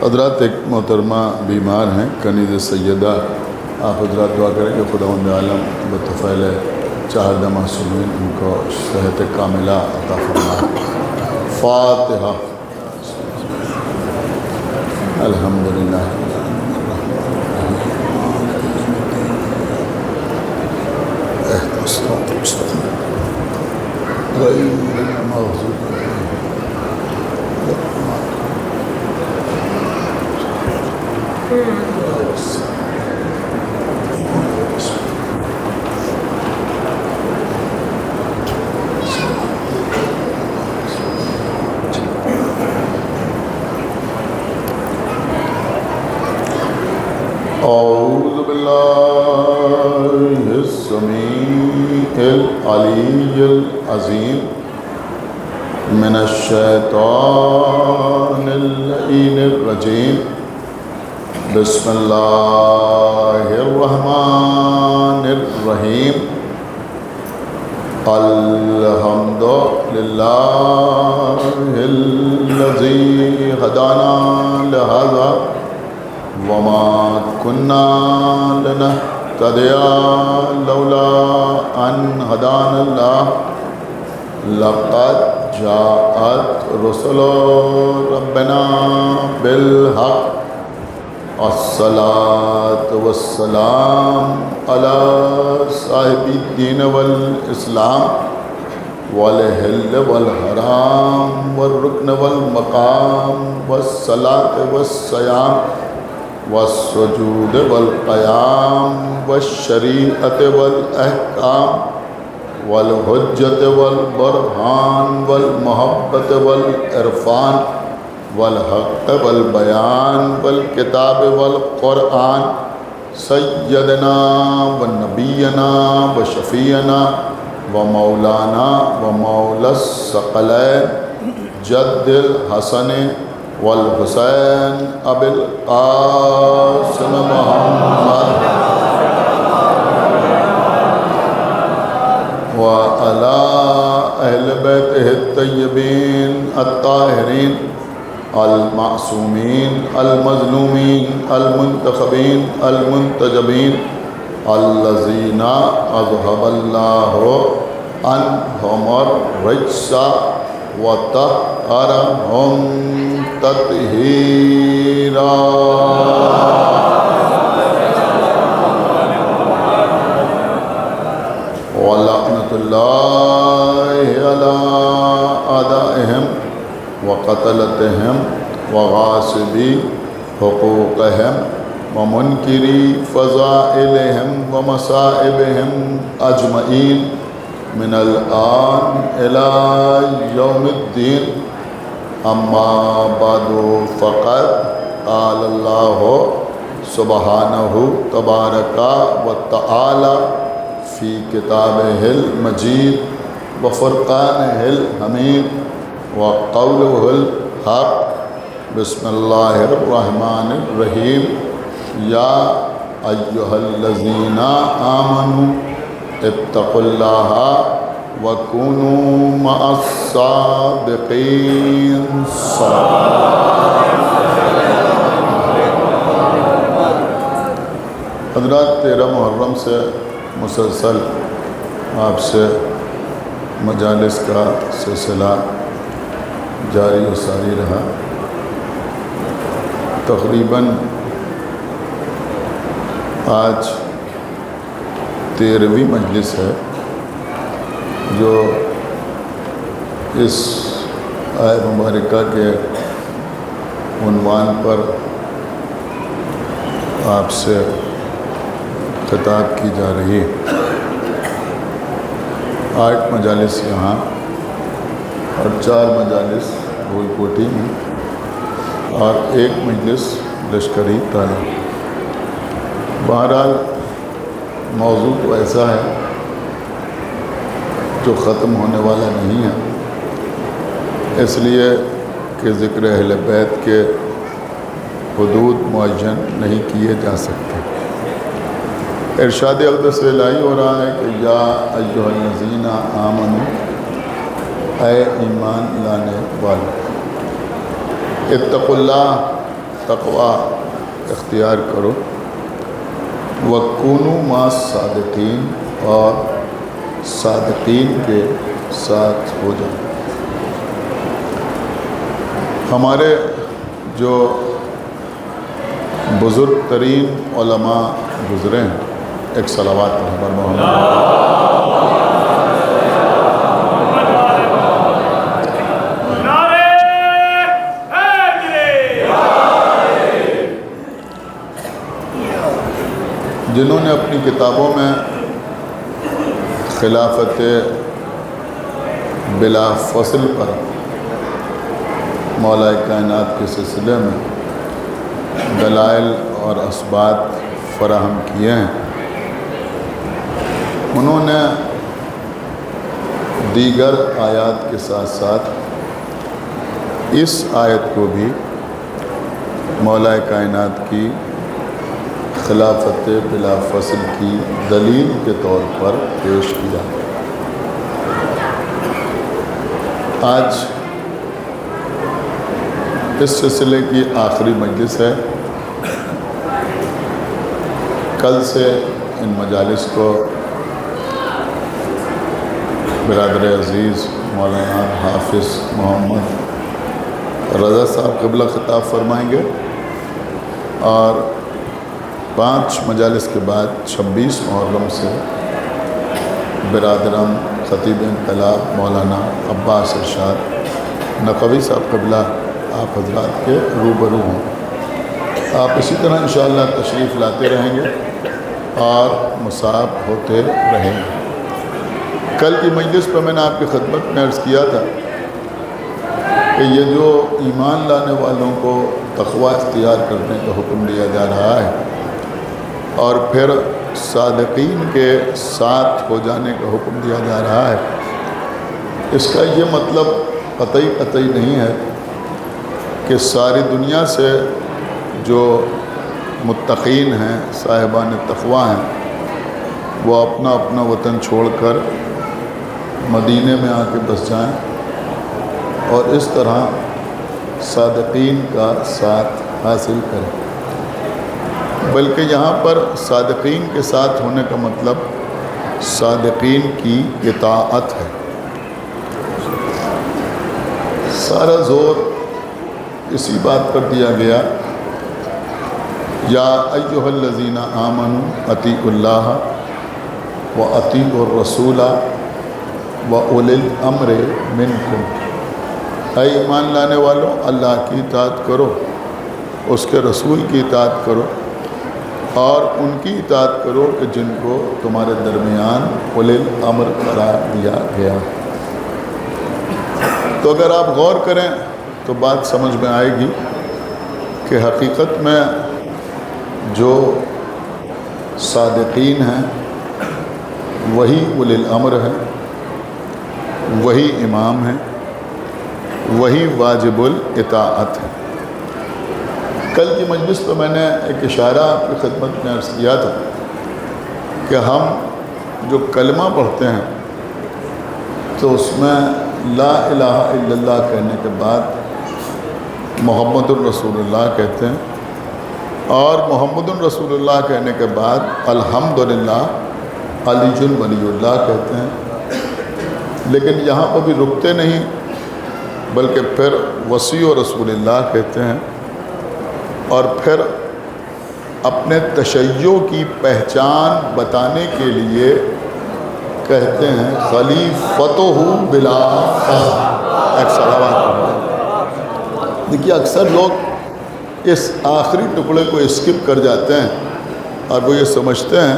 حضرات ایک محترمہ بیمار ہیں کنیز سیدہ، آپ حضرات دعا کریں کہ خداوند عالم بطفیل چہردہ معصومین ان کو صحت کاملہ عطا فرمائے۔ فاتحہ۔ الحمدللہ غیر المغضوب اعوذ باللہ السمیع العلی العظیم من الشیطان اللعین الرجیم۔ بسم اللہ الرحمن الرحیم۔ الحمد للہ الذی ہدانا لہذا وما كنا لنهتدي لولا أن هدانا الله لقد جاءت رسل ربنا بالحق الصلاة والسلام على صاحب الدين والإسلام والحل والحرام والركن والمقام والصلاة والصيام والسجود والقیام والشریعت والاحکام والحجت والبرہان والمحبت والعرفان والحق والبیان والکتاب والقرآن سیدنا ونبینا وشفیعنا ومولانا ومولا الثقلین جد الحسن والحسین ابی القاسم محمد وعلی اہل بیتہ الطیبین الطاہرین المعصومین المظلومین المنتخبین المنتجبین الذین اذہب اللہ عنہم الرجس وطہرہم تطہیرا۔ وَلَعْنَةُ اللَّهِ عَلَىٰ أَعْدَائِهِمْ وَقَتْلَتِهِمْ وَغَاصِبِي حُقُوقِهِمْ وَمُنْكِرِي فَضَائِلِهِمْ وَمَصَائِبِهِمْ أَجْمَعِينَ من الآن إلى يوم الدين۔ اما بعد فقد قال اللہ سبحانہ تبارک وتعالی فی کتابہ المجید وفرقانہ الحمید وقولہ الحق۔ بسم اللہ الرحمن الرحیم۔ یا ایہا الذین آمنوا اتقوا اللہ وَكُونُوا مَعَ الصَّادِقِينَ۔ حضرات 13 محرم سے مسلسل آپ سے مجالس کا سلسلہ جاری و ساری رہا۔ تقریباً آج 13ویں مجلس ہے جو اس آیت مبارکہ کے عنوان پر آپ سے خطاب کی جا رہی ہے۔ 8 مجالس یہاں اور 4 مجالس گول کوٹھی میں اور 1 مجلس لشکری تعلیم۔ بہرحال موضوع تو ایسا ہے جو ختم ہونے والا نہیں ہے، اس لیے کہ ذکر اہل بیت کے حدود معین نہیں کیے جا سکتے۔ ارشاد اقدس الہی ہو رہا ہے کہ یا ایہا الذین آمنوا، اے ایمان لانے والے، اتقوا اللہ، تقوی اختیار کرو، وَكُونُوا مَعَ الصَّادِقِينَ اور صادقین کے ساتھ ہو جاؤ۔ ہمارے جو بزرگ ترین علماء گزرے ہیں، ایک صلوات پر محمد جنہوں نے اپنی کتابوں میں خلافت بلا فصل پر مولا کائنات کے سلسلے میں دلائل اور اسبات فراہم کیے ہیں، انہوں نے دیگر آیات کے ساتھ ساتھ اس آیت کو بھی مولا کائنات کی خلافت بلا فصل کی دلیل کے طور پر پیش کیا۔ آج اس سلسلے کی آخری مجلس ہے۔ کل سے ان مجالس کو برادر عزیز مولانا حافظ محمد رضا صاحب قبلہ خطاب فرمائیں گے، اور 5 مجالس کے بعد 26 محرم سے برادرم خطیب انقلاب مولانا عباس ارشاد نقوی صاحب قبلہ آپ حضرات کے روبرو ہوں۔ آپ اسی طرح انشاءاللہ تشریف لاتے رہیں گے اور مصاب ہوتے رہیں گے۔ کل کی مجلس پہ میں نے آپ کی خدمت میں عرض کیا تھا کہ یہ جو ایمان لانے والوں کو تقوی اختیار کرنے کا حکم دیا جا رہا ہے اور پھر صادقین کے ساتھ ہو جانے کا حکم دیا جا رہا ہے، اس کا یہ مطلب قطعی نہیں ہے کہ ساری دنیا سے جو متقین ہیں، صاحبان تقوی ہیں، وہ اپنا اپنا وطن چھوڑ کر مدینے میں آ کے بس جائیں اور اس طرح صادقین کا ساتھ حاصل کریں، بلکہ یہاں پر صادقین کے ساتھ ہونے کا مطلب صادقین کی اطاعت ہے۔ سارا زور اسی بات پر دیا گیا، یا ایھا الذین آمنوا اطیعوا اللہ واطیعوا الرسول واولی الامر منکم، اے ایمان لانے والوں، اللہ کی اطاعت کرو، اس کے رسول کی اطاعت کرو، اور ان کی اطاعت کرو کہ جن کو تمہارے درمیان اولی الامر قرار دیا گیا۔ تو اگر آپ غور کریں تو بات سمجھ میں آئے گی کہ حقیقت میں جو صادقین ہیں وہی اولی الامر ہیں، وہی امام ہیں، وہی واجب الاطاعت ہیں۔ کل کی مجلس پہ میں نے ایک اشارہ آپ کی خدمت میں عرض کیا تھا کہ ہم جو کلمہ پڑھتے ہیں تو اس میں لا الہ الا اللہ کہنے کے بعد محمد الرسول اللہ کہتے ہیں، اور محمد الرسول اللہ کہنے کے بعد الحمدللہ علی ولی اللہ کہتے ہیں، لیکن یہاں پر بھی رکتے نہیں بلکہ پھر وصی و رسول اللہ کہتے ہیں، اور پھر اپنے تشیع کی پہچان بتانے کے لیے کہتے ہیں خلیفتہ بلا فخر۔ ایک صلوات۔ دیکھیے اکثر لوگ اس آخری ٹکڑے کو اسکپ کر جاتے ہیں اور وہ یہ سمجھتے ہیں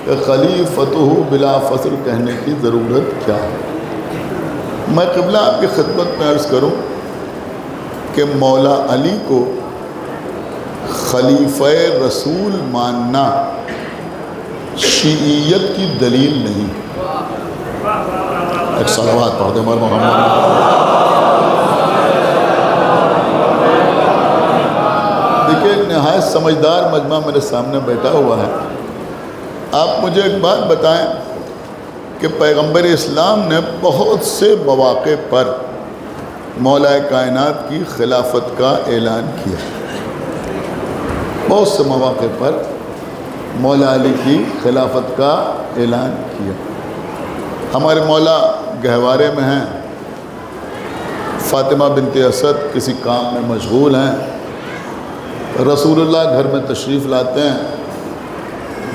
کہ خلیفتہ بلا فخر کہنے کی ضرورت کیا ہے۔ میں قبلہ آپ کی خدمت میں عرض کروں کہ مولا علی کو خلیفہ رسول ماننا شیعیت کی دلیل نہیں۔ ایک صلوات پڑھ دیں محمد۔ دیکھیے نہایت سمجھدار مجمع میرے سامنے بیٹھا ہوا ہے، آپ مجھے ایک بات بتائیں کہ پیغمبر اسلام نے بہت سے مواقع پر مولا کائنات کی خلافت کا اعلان کیا، بہت سے مواقع پر مولا علی کی خلافت کا اعلان کیا۔ ہمارے مولا گہوارے میں ہیں، فاطمہ بنت اسد کسی کام میں مشغول ہیں، رسول اللہ گھر میں تشریف لاتے ہیں،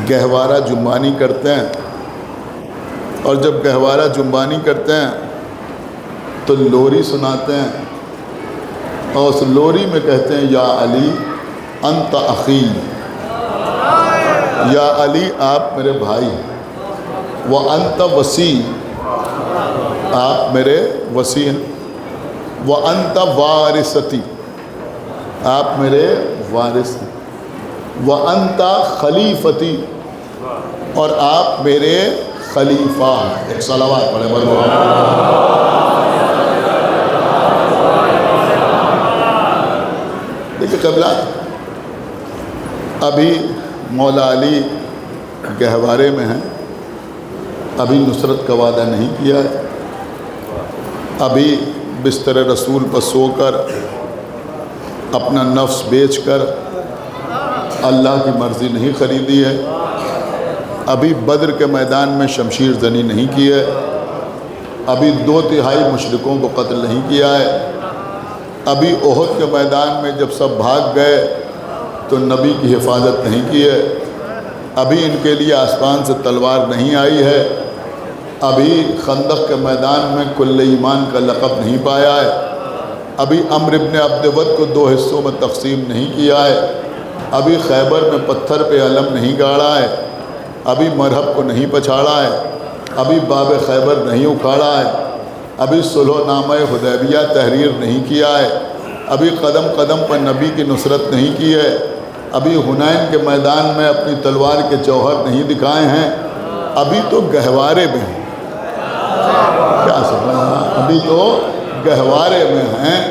گہوارہ جنبانی کرتے ہیں، اور جب گہوارہ جنبانی کرتے ہیں تو لوری سناتے ہیں، اور اس لوری میں کہتے ہیں یا علی انت اخی، یا علی آپ میرے بھائی ہیں، وانت وصی، آپ میرے وصی ہیں، وانت وارثتی، آپ میرے وارث ہیں، وانت خلیفتی، اور آپ میرے خلیفہ ہیں۔ ایک صلوات پڑھے بولو۔ دیکھیں قبلہ، ابھی مولا علی گہوارے میں ہیں، ابھی نصرت کا وعدہ نہیں کیا ہے، ابھی بستر رسول پر سو کر اپنا نفس بیچ کر اللہ کی مرضی نہیں خریدی ہے، ابھی بدر کے میدان میں شمشیر زنی نہیں کی ہے، ابھی 2/3 مشرکوں کو قتل نہیں کیا ہے، ابھی احد کے میدان میں جب سب بھاگ گئے تو نبی کی حفاظت نہیں کی ہے، ابھی ان کے لیے آسمان سے تلوار نہیں آئی ہے، ابھی خندق کے میدان میں کل ایمان کا لقب نہیں پایا ہے، ابھی عمرو بن عبد ود کو 2 حصوں میں تقسیم نہیں کیا ہے، ابھی خیبر میں پتھر پہ علم نہیں گاڑا ہے، ابھی مرحب کو نہیں پچھاڑا ہے، ابھی باب خیبر نہیں اکھاڑا ہے، ابھی صلح نامہ حدیبیہ تحریر نہیں کیا ہے، ابھی قدم قدم پر نبی کی نصرت نہیں کی ہے، ابھی حنین کے میدان میں اپنی تلوار کے جوہر نہیں دکھائے ہیں، ابھی تو گہوارے میں ہیں۔ کیا سمجھنا؟ ابھی تو گہوارے میں ہیں،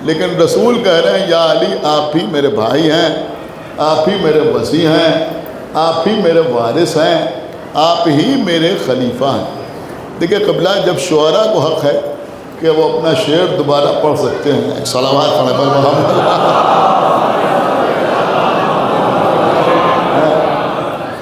لیکن رسول کہہ رہے ہیں یا علی آپ ہی میرے بھائی ہیں، آپ ہی میرے وصی ہیں، آپ ہی میرے وارث ہیں، آپ ہی میرے خلیفہ ہیں۔ دیکھیں قبلہ، جب شعراء کو حق ہے کہ وہ اپنا شعر دوبارہ پڑھ سکتے ہیں، ایک صلوات پڑھیں پر محمد،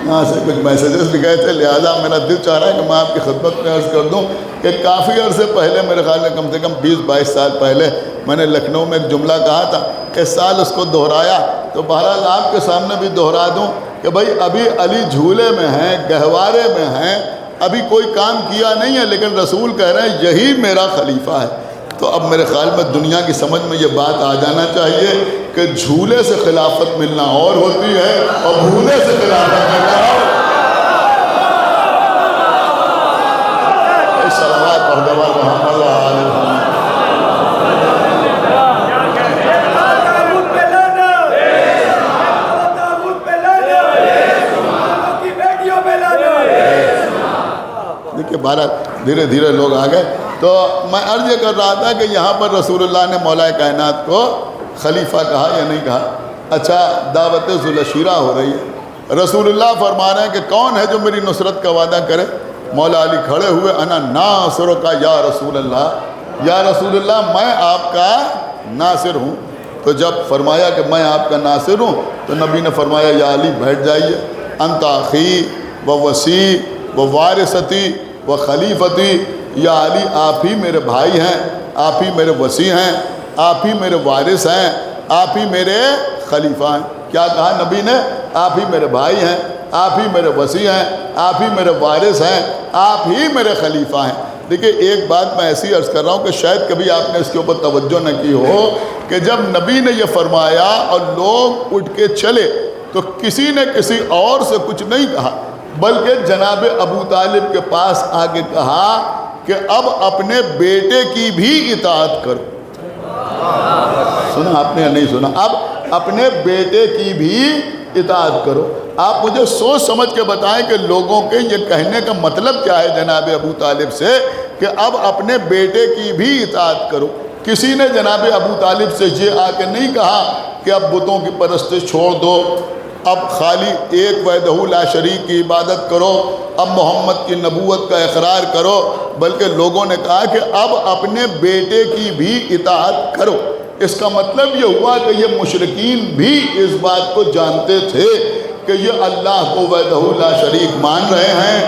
یہاں سے کچھ میسیجز بھی گئے تھے، لہٰذا میرا دل چاہ رہا ہے کہ میں آپ کی خدمت میں عرض کر دوں کہ کافی عرصے پہلے، میرے خیال میں کم سے کم 20-22 سال پہلے، میں نے لکھنؤ میں ایک جملہ کہا تھا، اس سال اس کو دہرایا، تو بہرحال آپ کے سامنے بھی دہرا دوں کہ بھائی ابھی علی جھولے میں ہیں، گہوارے میں ہیں، ابھی کوئی کام کیا نہیں ہے، لیکن رسول کہہ رہے ہیں یہی میرا خلیفہ ہے۔ تو اب میرے خیال میں دنیا کی سمجھ میں یہ بات آ جانا چاہیے کہ جھولے سے خلافت ملنا اور ہوتی ہے اور بھولے سے خلافت ملنا اور صلوات پڑھ دو محمد وآلہ محمد۔ دیکھیے بارہ دھیرے دھیرے لوگ آ گئے، تو میں عرض یہ کر رہا تھا کہ یہاں پر رسول اللہ نے مولا کائنات کو خلیفہ کہا یا نہیں کہا؟ اچھا، دعوت ذوالشیرہ ہو رہی ہے، رسول اللہ فرما رہے ہیں کہ کون ہے جو میری نصرت کا وعدہ کرے؟ مولا علی کھڑے ہوئے، انا ناصرک یا رسول اللہ، یا رسول اللہ میں آپ کا ناصر ہوں۔ تو جب فرمایا کہ میں آپ کا ناصر ہوں تو نبی نے فرمایا یا علی بیٹھ جائیے، انت اخی و وصی و وارثتی و خلیفتی، یا علی آپ ہی میرے بھائی ہیں، آپ ہی میرے وصی ہیں، آپ ہی میرے وارث ہیں، آپ ہی میرے خلیفہ ہیں۔ کیا کہا نبی نے؟ آپ ہی میرے بھائی ہیں، آپ ہی میرے وصی ہیں، آپ ہی میرے وارث ہیں، آپ ہی میرے خلیفہ ہیں۔ دیکھیں ایک بات میں ایسی عرض کر رہا ہوں کہ شاید کبھی آپ نے اس کے اوپر توجہ نہ کی ہو کہ جب نبی نے یہ فرمایا اور لوگ اٹھ کے چلے تو کسی نے کسی اور سے کچھ نہیں کہا، بلکہ جناب ابو طالب کے پاس آگے کہا کہ اب اپنے بیٹے کی بھی اطاعت کرو۔ سنا آپ نے یا نہیں سنا؟ اب اپنے بیٹے کی بھی اطاعت کرو۔ آپ مجھے سوچ سمجھ کے بتائیں کہ لوگوں کے یہ کہنے کا مطلب کیا ہے جناب ابو طالب سے کہ اب اپنے بیٹے کی بھی اطاعت کرو۔ کسی نے جناب ابو طالب سے یہ آ کے نہیں کہا کہ اب بتوں کی پرستش چھوڑ دو، اب خالی ایک وحدہ لا شریک کی عبادت کرو، اب محمد کی نبوت کا اقرار کرو، بلکہ لوگوں نے کہا کہ اب اپنے بیٹے کی بھی اطاعت کرو۔ اس کا مطلب یہ ہوا کہ یہ مشرکین بھی اس بات کو جانتے تھے کہ یہ اللہ کو وحدہ لا شریک مان رہے ہیں،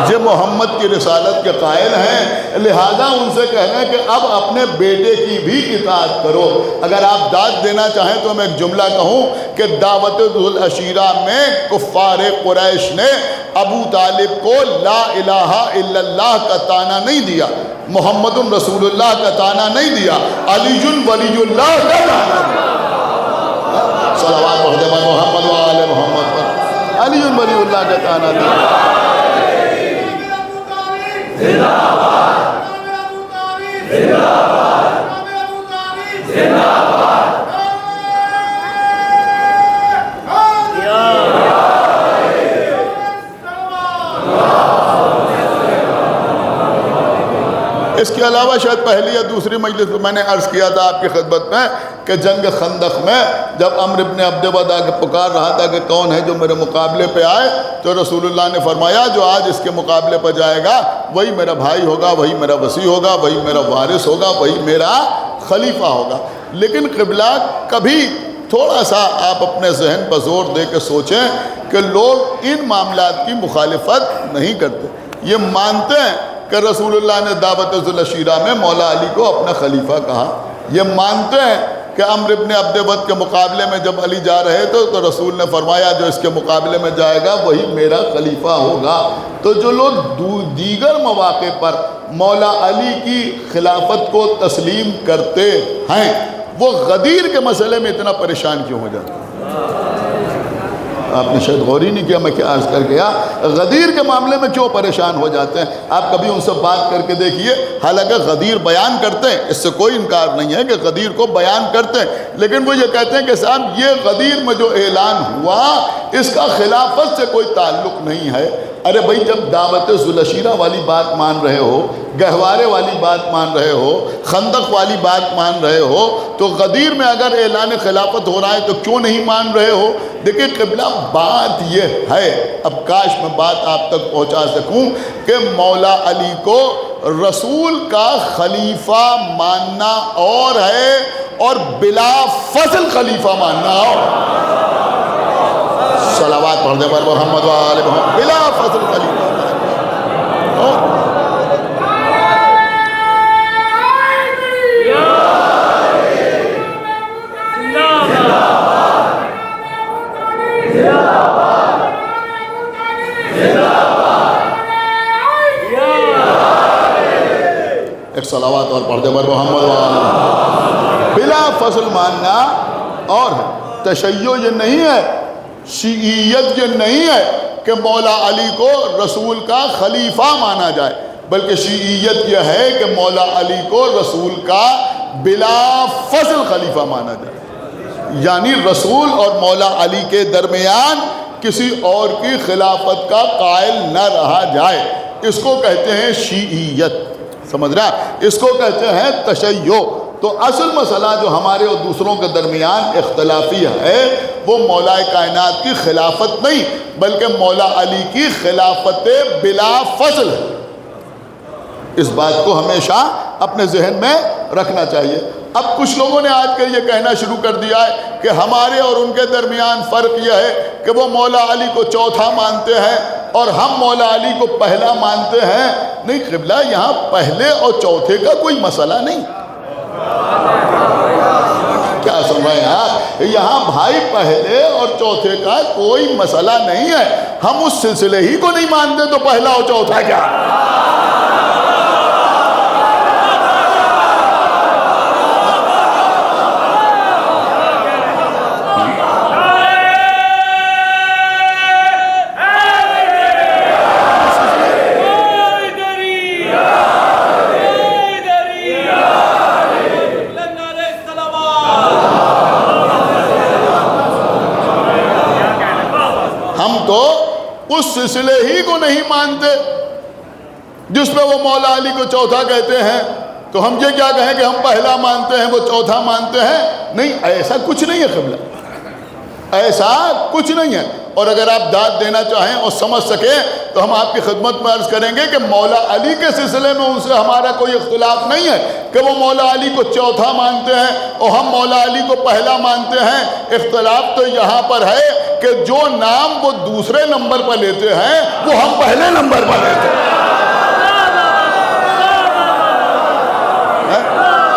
یہ محمد کی رسالت کے قائل ہیں، لہذا ان سے کہنا ہے کہ اب اپنے بیٹے کی بھی اطاعت کرو۔ اگر آپ داد دینا چاہیں تو میں ایک جملہ کہوں کہ دعوت ذو العشیرہ میں کفار قریش نے ابو طالب کو لا الہ الا اللہ کا طعنہ نہیں دیا، محمد رسول اللہ کا طعنہ نہیں دیا، علی ولی اللہ کا طعنہ دیا۔ صلوات پڑھتے ہیں محمد و آل محمد پر، علی ولی اللہ کا طعنہ دیا۔ زندہ باد، زندہ باد، زندہ باد۔ اس کے علاوہ شاید پہلی یا دوسری مجلس میں نے عرض کیا تھا آپ کی خدمت میں کہ جنگ خندق میں جب عمرو ابن عبد ود آ کے پکار رہا تھا کہ کون ہے جو میرے مقابلے پہ آئے، تو رسول اللہ نے فرمایا جو آج اس کے مقابلے پہ جائے گا وہی میرا بھائی ہوگا، وہی میرا وصی ہوگا، وہی میرا وارث ہوگا، وہی میرا خلیفہ ہوگا۔ لیکن قبلہ کبھی تھوڑا سا آپ اپنے ذہن پر زور دے کے سوچیں کہ لوگ ان معاملات کی مخالفت نہیں کرتے، یہ مانتے ہیں کہ رسول اللہ نے دعوت ذو العشیرہ میں مولا علی کو اپنا خلیفہ کہا، یہ مانتے ہیں کہ عمرو ابن عبد ود کے مقابلے میں جب علی جا رہے تھے تو رسول نے فرمایا جو اس کے مقابلے میں جائے گا وہی میرا خلیفہ ہوگا۔ تو جو لوگ دیگر مواقع پر مولا علی کی خلافت کو تسلیم کرتے ہیں وہ غدیر کے مسئلے میں اتنا پریشان کیوں ہو جاتے ہیں؟ آپ نے شاید غور ہی نہیں کیا میں کیا عرض کر گیا، غدیر کے معاملے میں کیوں پریشان ہو جاتے ہیں؟ آپ کبھی ان سے بات کر کے دیکھیے، حالانکہ غدیر بیان کرتے ہیں، اس سے کوئی انکار نہیں ہے کہ غدیر کو بیان کرتے ہیں، لیکن وہ یہ کہتے ہیں کہ صاحب یہ غدیر میں جو اعلان ہوا اس کا خلافت سے کوئی تعلق نہیں ہے۔ ارے بھائی جب دعوت ذو العشیرہ والی بات مان رہے ہو، گہوارے والی بات مان رہے ہو، خندق والی بات مان رہے ہو، تو غدیر میں اگر اعلان خلافت ہو رہا ہے تو کیوں نہیں مان رہے ہو؟ دیکھیں قبلہ بات یہ ہے، اب کاش میں بات آپ تک پہنچا سکوں کہ مولا علی کو رسول کا خلیفہ ماننا اور ہے اور بلا فضل خلیفہ ماننا اور صلوات پڑھنے پر محمد و آل محمد بلا فضل خلیفہ ایک صلوات اور پڑھتے پر محمد و آل محمد بلا فضل ماننا اور ہے۔ تشیع یہ نہیں ہے، شیعیت یہ نہیں ہے کہ مولا علی کو رسول کا خلیفہ مانا جائے، بلکہ شیعیت یہ ہے کہ مولا علی کو رسول کا بلا فضل خلیفہ مانا جائے، یعنی رسول اور مولا علی کے درمیان کسی اور کی خلافت کا قائل نہ رہا جائے، اس کو کہتے ہیں شیعیت، سمجھ رہا ہے؟ اس کو کہتے ہیں تشیع۔ تو اصل مسئلہ جو ہمارے اور دوسروں کے درمیان اختلافی ہے وہ مولا کائنات کی خلافت نہیں بلکہ مولا علی کی خلافت بلا فضل ہے۔ اس بات کو ہمیشہ اپنے ذہن میں رکھنا چاہیے۔ اب کچھ لوگوں نے آج کل یہ کہنا شروع کر دیا ہے کہ ہمارے اور ان کے درمیان فرق یہ ہے کہ وہ مولا علی کو چوتھا مانتے ہیں اور ہم مولا علی کو پہلا مانتے ہیں۔ نہیں قبلہ، یہاں پہلے اور چوتھے کا کوئی مسئلہ نہیں۔ کیا سن رہے ہیں آپ؟ یہاں بھائی پہلے اور چوتھے کا کوئی مسئلہ نہیں ہے، ہم اس سلسلے ہی کو نہیں مانتے تو پہلا اور چوتھا کیا؟ اس سلسلے ہی کو نہیں مانتے جس پہ وہ مولا علی کو چوتھا کہتے ہیں، تو ہم یہ کیا کہیں کہ ہم پہلا مانتے ہیں وہ چوتھا مانتے ہیں؟ نہیں، ایسا کچھ نہیں ہے قبلہ، ایسا کچھ نہیں ہے۔ اور اگر آپ داد دینا چاہیں اور سمجھ سکیں تو ہم آپ کی خدمت میں عرض کریں گے کہ مولا علی کے سلسلے میں ان سے ہمارا کوئی اختلاف نہیں ہے کہ وہ مولا علی کو چوتھا مانتے ہیں اور ہم مولا علی کو پہلا مانتے ہیں. اختلاف تو یہاں پر ہے کہ جو نام وہ دوسرے نمبر پر لیتے ہیں وہ ہم پہلے نمبر پر لیتے ہیں.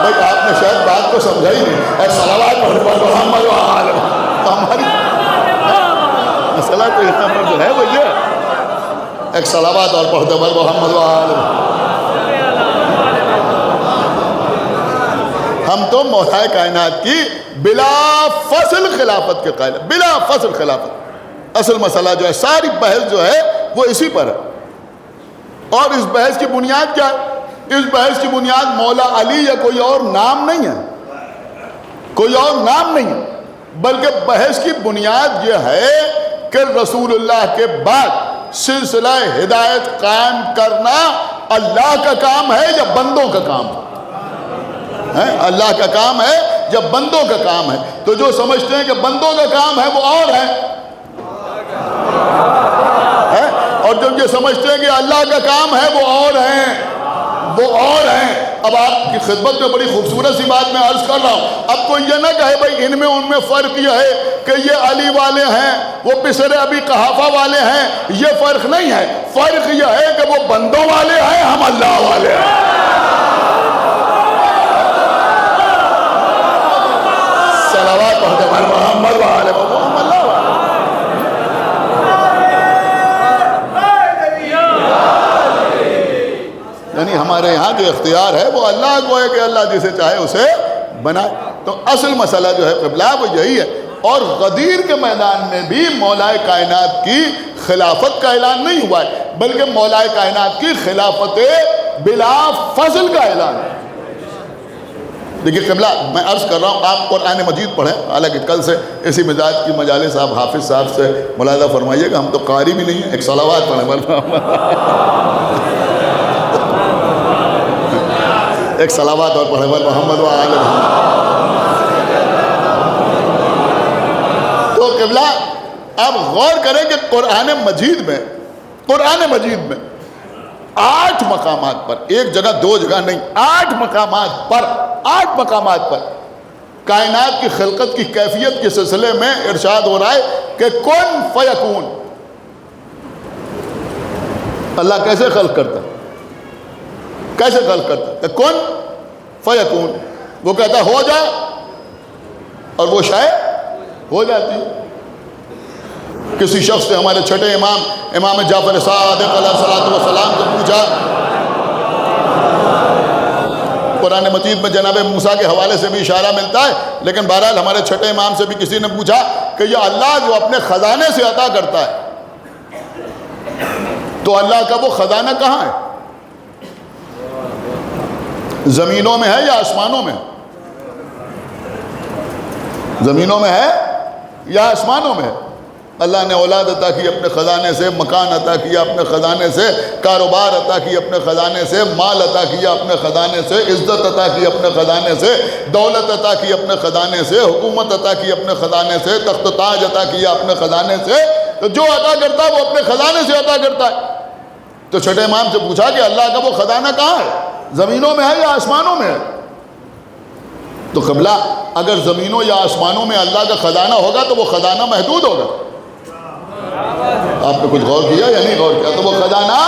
بھائی آپ نے شاید بات کو سمجھا ہی نہیں. اے صلوات محمد و آل محمد. ہماری مسئلہ تو یہاں پر جو ہے وہ یہ ایک صلوات اور پڑھتے پر محمد و آل محمد. ہم تو مولا کائنات کی بلا فصل خلافت کے قائل ہیں. بلا فصل خلافت. اصل مسئلہ جو ہے ساری بحث جو ہے وہ اسی پر ہے. اور اس بحث کی بنیاد کیا ہے؟ اس بحث کی بنیاد مولا علی یا کوئی اور نام نہیں ہے. کوئی اور نام نہیں ہے. بلکہ بحث کی بنیاد یہ ہے کہ رسول اللہ کے بعد سلسلہ ہدایت قائم کرنا اللہ کا کام ہے یا بندوں کا کام ہے؟ اللہ کا کام ہے یا بندوں کا کام ہے؟ تو جو سمجھتے ہیں کہ بندوں کا کام ہے وہ اور ہے، اور جو یہ سمجھتے ہیں کہ اللہ کا کام ہے وہ اور ہیں، وہ اور ہیں. اب آپ کی خدمت میں بڑی خوبصورت سی بات میں عرض کر رہا ہوں. اب کوئی یہ نہ کہے بھائی ان میں فرق یہ ہے کہ یہ علی والے ہیں وہ بسر ابی قحافہ والے ہیں. یہ فرق نہیں ہے. فرق یہ ہے کہ وہ بندوں والے ہیں، ہم اللہ والے ہیں. صلوات محمد و آل محمد. یعنی ہمارے یہاں جو اختیار ہے وہ اللہ کو ہے کہ اللہ جسے چاہے اسے بنائے. تو اصل مسئلہ جو ہے قبلہ وہ یہی ہے. اور غدیر کے میدان میں بھی مولا کائنات کی خلافت کا اعلان نہیں ہوا ہے بلکہ مولا کائنات کی خلافت بلا فضل کا اعلان ہے. دیکھیے قبلہ میں عرض کر رہا ہوں آپ قرآن مجید پڑھیں. حالانکہ کل سے اسی مزاج کی مجالس آپ حافظ صاحب سے ملاحظہ فرمائیے کہ ہم تو قاری بھی نہیں ہیں. ایک صلوات پڑھیں ایک صلوات اور پڑھے محمد و آل محمد. تو قبلہ اب غور کریں کہ قرآن مجید میں 8 مقامات پر، ایک جگہ 2 جگہ نہیں، 8 مقامات پر کائنات کی خلقت کی کیفیت کے سلسلے میں ارشاد ہو رہا ہے کہ کن فیکون. اللہ کیسے خلق کرتا ہے؟ کیسے خلق کرتا ہے؟ کہ کن فیکون. وہ کہتا ہے ہو جا اور وہ شاید ہو جاتی ہے. کسی شخص نے ہمارے چھٹے امام جعفر صادق علیہ السلام سے پوچھا. قرآن مجید میں جناب موسیٰ کے حوالے سے بھی اشارہ ملتا ہے، لیکن بہرحال ہمارے چھٹے امام سے بھی کسی نے پوچھا کہ یہ اللہ جو اپنے خزانے سے عطا کرتا ہے تو اللہ کا وہ خزانہ کہاں ہے؟ زمینوں میں ہے یا آسمانوں میں؟ زمینوں میں ہے یا آسمانوں میں ہے؟ اللہ نے اولاد عطا کی اپنے خزانے سے، مکان عطا کیا اپنے خزانے سے، کاروبار عطا کی اپنے خزانے سے، مال عطا کیا اپنے خزانے سے، عزت عطا کی اپنے خزانے سے، دولت عطا کی اپنے خزانے سے، حکومت عطا کی اپنے خزانے سے، تخت و تاج عطا کیا اپنے خزانے سے. تو جو عطا کرتا ہے وہ اپنے خزانے سے عطا کرتا ہے. تو چھٹے امام سے پوچھا کہ اللہ کا وہ خزانہ کہاں ہے؟ زمینوں میں ہے یا آسمانوں میں ہے؟ تو قبلہ اگر زمینوں یا آسمانوں میں اللہ کا خزانہ ہوگا تو وہ خزانہ محدود ہوگا. آپ نے کچھ غور کیا یا نہیں غور کیا؟ تو وہ خزانہ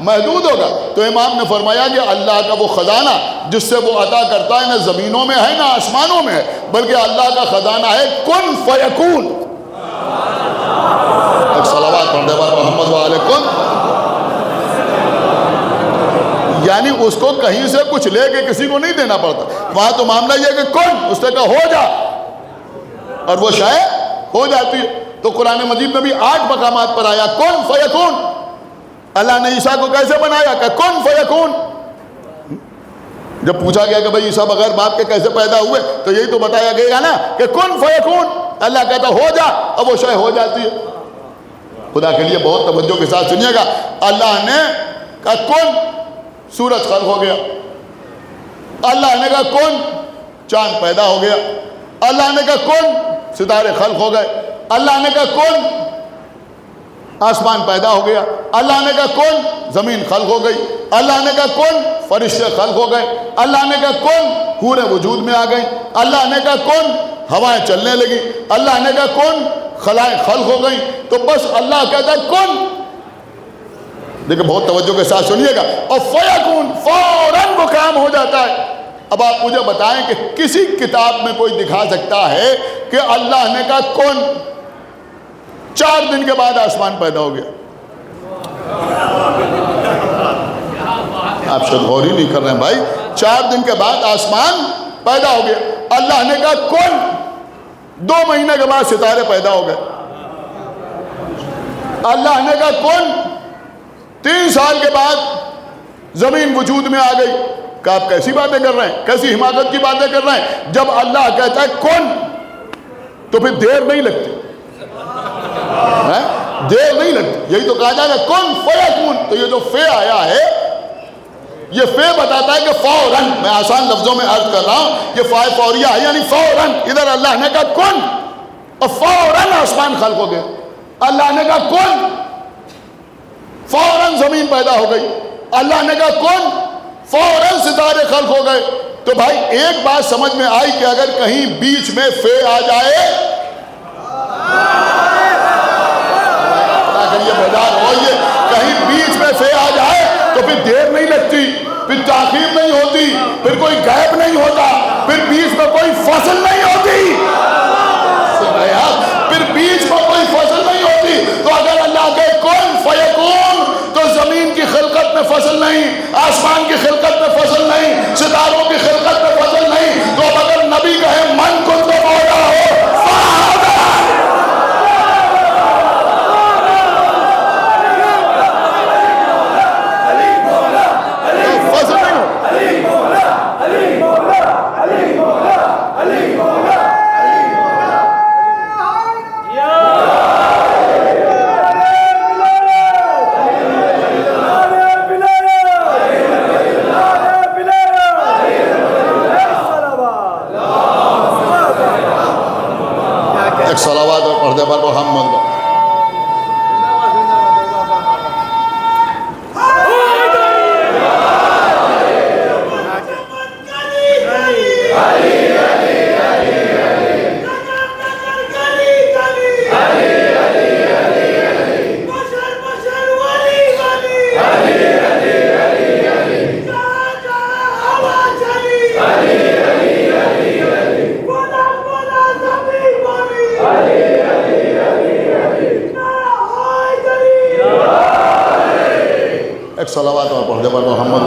محدود ہوگا. تو امام نے فرمایا کہ اللہ کا وہ خزانہ جس سے وہ عطا کرتا ہے نہ زمینوں میں ہے نہ آسمانوں میں ہے، بلکہ اللہ کا خزانہ ہے کن فیکون. ایک صلوات پڑھنے والے محمد و آل کن. یعنی اس کو کہیں سے کچھ لے کے کسی کو نہیں دینا پڑتا. وہاں تو معاملہ یہ کہ کن، اس نے کہا ہو جا اور وہ شاید ہو جاتی ہے. تو قرآن مجید میں بھی 8 مقامات پر آیا کن فیکون. اللہ نے عیسیٰ کو کیسے بنایا کہ کن فیکون. جب پوچھا گیا کہ بھئی عیسیٰ بغیر باپ کے کیسے پیدا ہوئے تو یہی تو بتایا گیا نا کہ کن فیکون. اللہ کہتا ہو جا اور وہ شاید ہو جاتی ہے. خدا کے لیے بہت توجہ کے ساتھ سنیے گا. اللہ نے کہا کن، سورج خلق ہو گیا. اللہ نے کہا کن، چاند پیدا ہو گیا. اللہ نے کہا کن، ستارے خلق ہو گئے. اللہ نے کہا کن، آسمان پیدا ہو گیا. اللہ نے کہا کون؟ زمین خلق ہو گئی. اللہ نے کہا کون؟ فرشتے خلق ہو گئے. اللہ نے کہا کون؟ حوریں وجود میں آ گئیں. اللہ نے کہا کون؟ ہوائیں چلنے لگی. اللہ نے کہا کون؟ خلائق خلق ہو گئیں. تو بس اللہ کہتا ہے کون. دیکھیں بہت توجہ کے ساتھ سنیے گا. اور فیکون، فوراً وہ کام ہو جاتا ہے. اب آپ مجھے بتائیں کہ کسی کتاب میں کوئی دکھا سکتا ہے کہ اللہ نے کہا کون، 4 دن کے بعد آسمان پیدا ہو گیا؟ آپ شاید غور ہی نہیں کر رہے ہیں بھائی. 4 دن کے بعد آسمان پیدا ہو گیا. اللہ نے کہا کون، 2 مہینے کے بعد ستارے پیدا ہو گئے. اللہ نے کہا کون، 3 سال کے بعد زمین وجود میں آ گئی. کہ آپ کیسی باتیں کر رہے ہیں، کیسی حماقت کی باتیں کر رہے ہیں؟ جب اللہ کہتا ہے کون تو پھر دیر نہیں لگتی، دیر نہیں لگتی. یہی تو کہا جائے گا کون فیکون. تو یہ جو فے آیا ہے، یہ فے بتاتا ہے کہ فوراً، میں آسان لفظوں میں عرض کر رہا ہوں، یہ فائے فوریہ ہے، یعنی فوراً. ادھر اللہ نے کہا کون اور فوراً آسمان خلق ہو گیا. اللہ نے کہا کون، فوراً زمین پیدا ہو گئی. اللہ نے کہا کون، فوراً ستارے خلق ہو گئے. تو بھائی ایک بات سمجھ میں آئی کہ اگر کہیں بیچ میں فے آ جائے، کہیں بیچ میں فے آ جائے تو پھر دیر نہیں لگتی، پھر تاخیر نہیں ہوتی، پھر کوئی غائب نہیں ہوتا، پھر بیچ میں کوئی فصل نہیں ہوتی، پھر بیچ میں کوئی فصل نہیں ہوتی. تو اگر اللہ کے کون فیکون تو زمین کی خلقت میں فصل نہیں، آسمان کی خلقت میں فصل نہیں، ستاروں کی خلقت میں فصل نہیں. تو اب اگر نبی کہے من کنت مولا ہو، صلوات اور پردے پر محمد. ایک صلوات اور پردے پر محمد.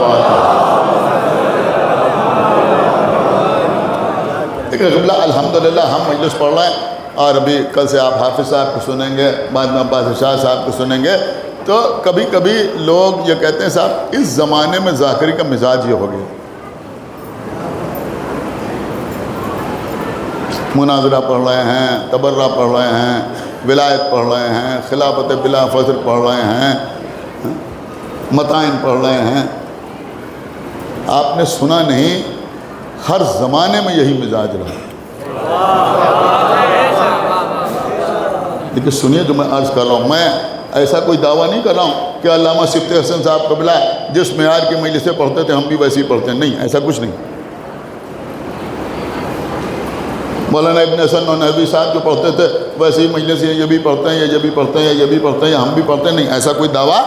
قبلہ الحمدللہ ہم مجلس پڑھ رہے ہیں اور ابھی کل سے آپ حافظ صاحب کو سنیں گے، بعد میں عباس شاہ صاحب کو سنیں گے. تو کبھی کبھی لوگ یہ کہتے ہیں صاحب اس زمانے میں ذاکری کا مزاج یہ ہو گیا، مناظرہ پڑھ رہے ہیں، تبرہ پڑھ رہے ہیں، ولایت پڑھ رہے ہیں، خلافت بلا فضل پڑھ رہے ہیں، متائن پڑھ رہے ہیں. آپ نے سنا نہیں، ہر زمانے میں یہی مزاج رہا. لیکن سنیے جو میں عرض کر رہا ہوں، میں ایسا کوئی دعویٰ نہیں کر رہا ہوں کہ علامہ صفت حسن صاحب قبلہ جس معیار کی مجلسیں پڑھتے تھے ہم بھی ویسے ہی پڑھتے ہیں. نہیں، ایسا کچھ نہیں. مولانا ابن حسن نونہوی صاحب جو پڑھتے تھے ویسے ہی مجلس یہ بھی پڑھتے ہیں، یہ بھی پڑھتے ہیں، یہ بھی پڑھتے ہیں، ہم بھی پڑھتے ہیں. نہیں، ایسا کوئی دعویٰ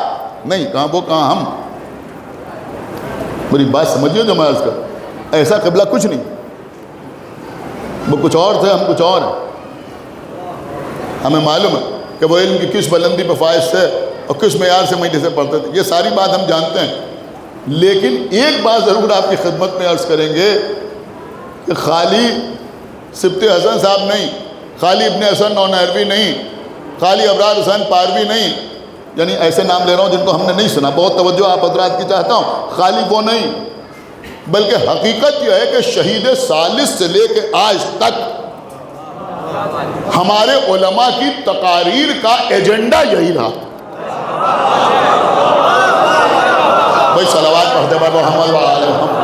نہیں. کہاں وہ کہاں ہم. میری بات سمجھیے جو میں عرض کر، ایسا قبلہ کچھ نہیں. وہ کچھ اور تھے، ہم کچھ اور ہیں. ہمیں معلوم ہے کہ وہ علم کی کس بلندی پہ فائز تھے اور کس معیار سے مجلسیں پڑھتے تھے. یہ ساری بات ہم جانتے ہیں. لیکن ایک بات ضرور آپ کی خدمت میں عرض کریں گے کہ خالی صفت حسن صاحب نہیں، خالی ابن حسن نونہوی نہیں، خالی ابرار حسین پاروی نہیں، یعنی ایسے نام لے رہا ہوں جن کو ہم نے نہیں سنا، بہت توجہ آپ حضرات کی چاہتا ہوں. خالی وہ نہیں، بلکہ حقیقت یہ ہے کہ شہید ثالث سے لے کے آج تک ہمارے علماء کی تقاریر کا ایجنڈا یہی رہا. بھائی صلوات پڑھتے پر محمد وآلہ محمد.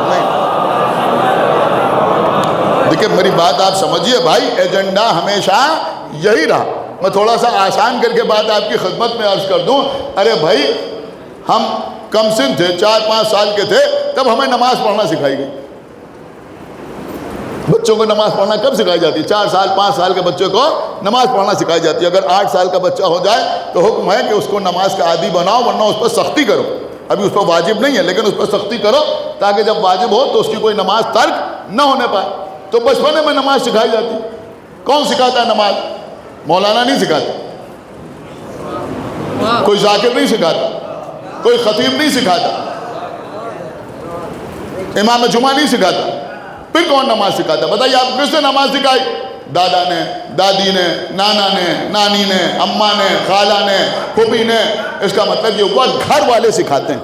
دیکھیں میری بات آپ سمجھیے بھائی، ایجنڈا ہمیشہ یہی رہا. میں تھوڑا سا آسان کر کے بات آپ کی خدمت میں عرض کر دوں. ارے بھائی ہم کم سن تھے, 4-5 سال کے تھے, تب ہمیں نماز پڑھنا سکھائی گئی. بچوں کو نماز پڑھنا کب سکھائی جاتی ہے؟ 4 سال 5 سال کے بچے کو نماز پڑھنا سکھائی جاتی ہے. اگر 8 سال کا بچہ ہو جائے تو حکم ہے کہ اس کو نماز کا عادی بناؤ, ورنہ اس پر سختی کرو. ابھی اس پر واجب نہیں ہے لیکن اس پر سختی کرو تاکہ جب واجب ہو تو اس کی کوئی نماز ترک نہ ہونے پائے. تو بچپنے میں نماز سکھائی جاتی. کون سکھاتا ہے نماز؟ مولانا نہیں سکھاتا, کوئی ذاکر نہیں سکھاتا, کوئی خطیب نہیں سکھاتا, امام جمعہ نہیں سکھاتا. پھر کون نماز سکھاتا؟ بتائیے آپ کس نے نماز سکھائی؟ دادا نے, دادی نے, نانا نے, نانی نے, اماں نے, خالہ نے, پھوپھی نے. اس کا مطلب یہ ہوا گھر والے سکھاتے ہیں.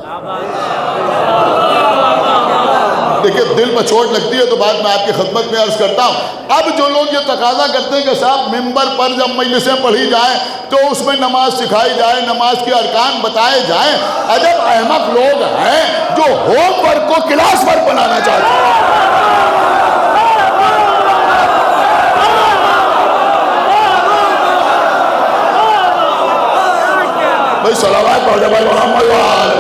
دیکھیں دل پر چوٹ لگتی ہے تو بات میں آپ کی خدمت میں عرض کرتا ہوں. اب جو لوگ یہ تقاضا کرتے ہیں کہ صاحب ممبر پر جب مجلسیں پڑھی جائیں تو اس میں نماز سکھائی جائے, نماز کے ارکان بتائے جائیں, عجب احمق لوگ ہیں جو ہوم ورک کو کلاس ورک بنانا چاہتے ہیں. بھائی صلوات پڑھ بھائی محمد وآلہ.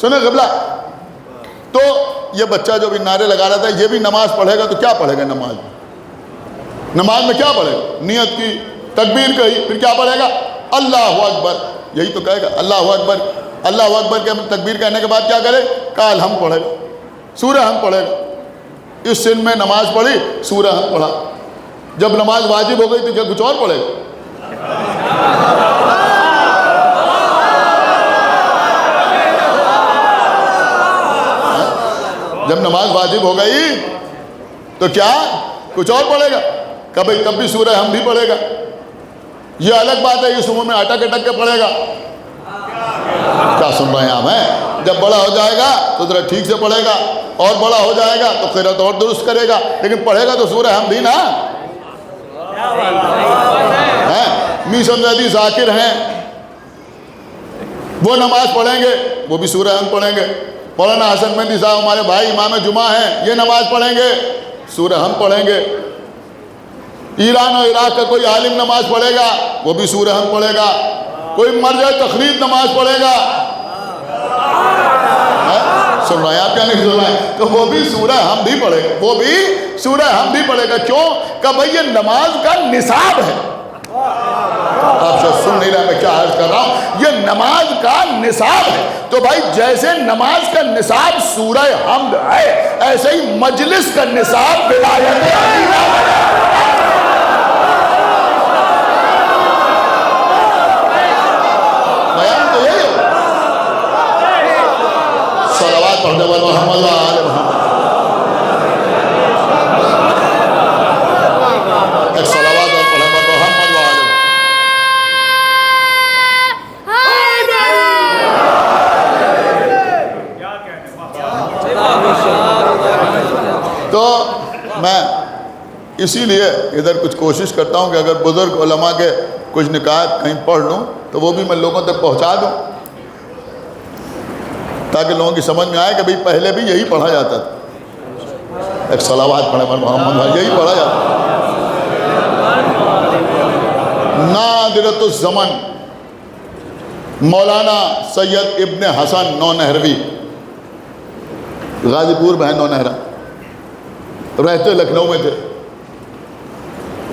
سنیں قبلہ, تو یہ بچہ جو بھی نعرے لگا رہا تھا یہ بھی نماز پڑھے گا تو کیا پڑھے گا؟ نماز میں کیا پڑھے گا؟ نیت کی, تکبیر کہی, پھر کیا پڑھے گا؟ اللہ اکبر. یہی تو کہے گا اللہ اکبر. اللہ اکبر کے تکبیر کہنے کے بعد کیا کرے؟ کال ہم پڑھے گا, سورہ ہم پڑھے گا. اس سن میں نماز پڑھی, سورہ ہم پڑھا. جب نماز واجب ہو گئی تو کیا کچھ اور پڑھے گا؟ جب نماز واجب ہو گئی تو کیا کچھ اور پڑھے گا؟ کبھی تب بھی سورہ ہم بھی پڑھے گا. یہ الگ بات ہے, یہ سموں میں اٹک اٹک کے پڑھے گا. کیا سن رہے ہیں آپ ہیں؟ جب بڑا ہو جائے گا تو ذرا ٹھیک سے پڑھے گا, اور بڑا ہو جائے گا تو قرأت اور درست کرے گا, لیکن پڑھے گا تو سورہ ہم بھی نا. می سمجھادی ذاکر ہیں, وہ نماز پڑھیں گے, وہ بھی سورہ ہم پڑھیں گے. مولانا حسن مہندی صاحب ہمارے بھائی امام جمعہ ہیں, یہ نماز پڑھیں گے, سورہ ہم پڑھیں گے. ایران اور عراق کا کوئی عالم نماز پڑھے گا, وہ بھی سورہ ہم پڑھے گا. کوئی مرجع تقلید نماز پڑھے گا, سن رہے ہیں آپ کیا نہیں سن رہے ہیں؟ تو وہ بھی سورہ ہم بھی پڑھے گا, وہ بھی سورہ ہم بھی پڑھے گا. کیوں کہ بھئی یہ نماز کا نصاب ہے. آپ سے سن نہیں رہا میں کیا عرض کر رہا ہوں؟ یہ نماز کا نصاب ہے. تو بھائی جیسے نماز کا نصاب سورہ حمد ہے, ایسے ہی مجلس کا نصاب ولایت علیہ ہے. بیان تو یہی ہے. صلوات پڑھنے والے محمد وآلہ محمد. ایک صلوات اور پڑھنے والے محمد وآلہ. تو میں اسی لیے ادھر کچھ کوشش کرتا ہوں کہ اگر بزرگ علماء کے کچھ نکات کہیں پڑھ لوں تو وہ بھی میں لوگوں تک پہنچا دوں, تاکہ لوگوں کی سمجھ میں آئے کہ بھئی پہلے بھی یہی پڑھا جاتا تھا. ایک صلوات پڑھے پر محمد, یہی پڑھا جاتا تھا. نادرۃ الزمن مولانا سید ابن حسن نونہروی, غازی پور میں ہے نونہرا, رہتے لکھنؤ میں تھے.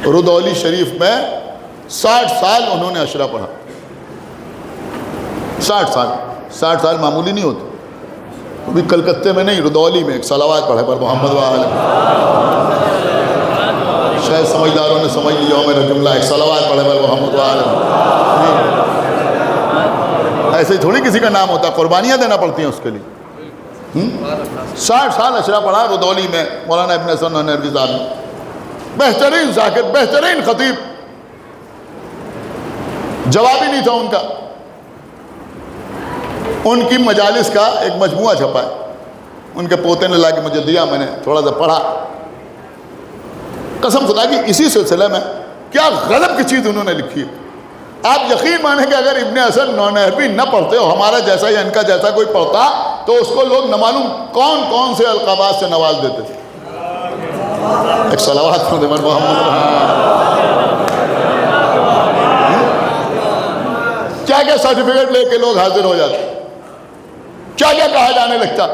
رودولی شریف میں 60 سال انہوں نے عشرہ پڑھا. 60 سال معمولی نہیں ہوتے. ابھی کلکتے میں نہیں, رودولی میں. ایک صلوات پڑھے پر محمد وآلہ. شاید سمجھداروں نے سمجھ لیا ہو میرا جملہ. ایک صلوات پڑھے پر محمد وآلہ. ایسے ہی تھوڑی کسی کا نام ہوتا, قربانیاں دینا پڑتی ہیں اس کے لیے. 60 سال عشرہ پڑھا رودولی میں مولانا ابن حسن نونہروی صاحب نے. بہترین ذاکر، بہترین خطیب، جواب ہی نہیں تھا ان کا۔ ان کی مجالس کا ایک مجموعہ چھپا ہے، ان کے پوتے نے لا کے مجھے دیا، میں نے تھوڑا سا پڑھا۔ قسم خدا کی اسی سلسلے میں کیا غضب کی چیز انہوں نے لکھی ہے۔ آپ یقین مانیں کہ اگر ابن حسن نونہروی نہ پڑھتے ہو، ہمارا جیسا یا ان کا جیسا کوئی پڑھتا، تو اس کو لوگ نہ معلوم کون کون سے القابات سے نواز دیتے تھے۔ ایک صلوات پڑھ دے محمد، کیا کیا سرٹیفکیٹ لے کے لوگ حاضر ہو جاتے، کیا کیا کہا جانے لگتا۔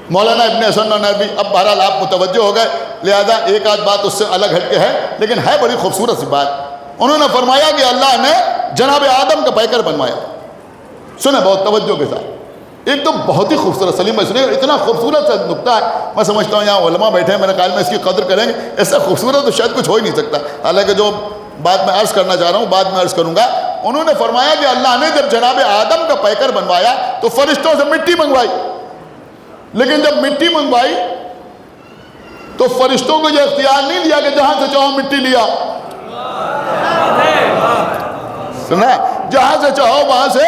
مولانا ابن حسن نونہروی، اب بہرحال آپ متوجہ ہو گئے، لہذا ایک آدھ بات اس سے الگ ہٹ کے ہے، لیکن ہے بڑی خوبصورت سی بات۔ انہوں نے فرمایا کہ اللہ نے جناب آدم کا پیکر بنوایا۔ سنیں بہت توجہ کے ساتھ، ایک تو بہت ہی خوبصورت، سلیم بھائی سنیں، اتنا خوبصورت سا نکتہ ہے، میں سمجھتا ہوں یہاں علماء بیٹھے ہیں، میرے خیال میں اس کی قدر کریں گے، اس سے خوبصورت تو شاید کچھ ہو ہی نہیں سکتا، حالانکہ جو بات میں عرض کرنا چاہ رہا ہوں بعد میں عرض کروں گا۔ انہوں نے فرمایا کہ اللہ نے جب جناب آدم کا پیکر بنوایا تو فرشتوں سے مٹی منگوائی، لیکن جب مٹی منگوائی تو فرشتوں کو یہ اختیار نہیں دیا کہ جہاں سے چاہو مٹی لیا، سنا، جہاں سے چاہو وہاں سے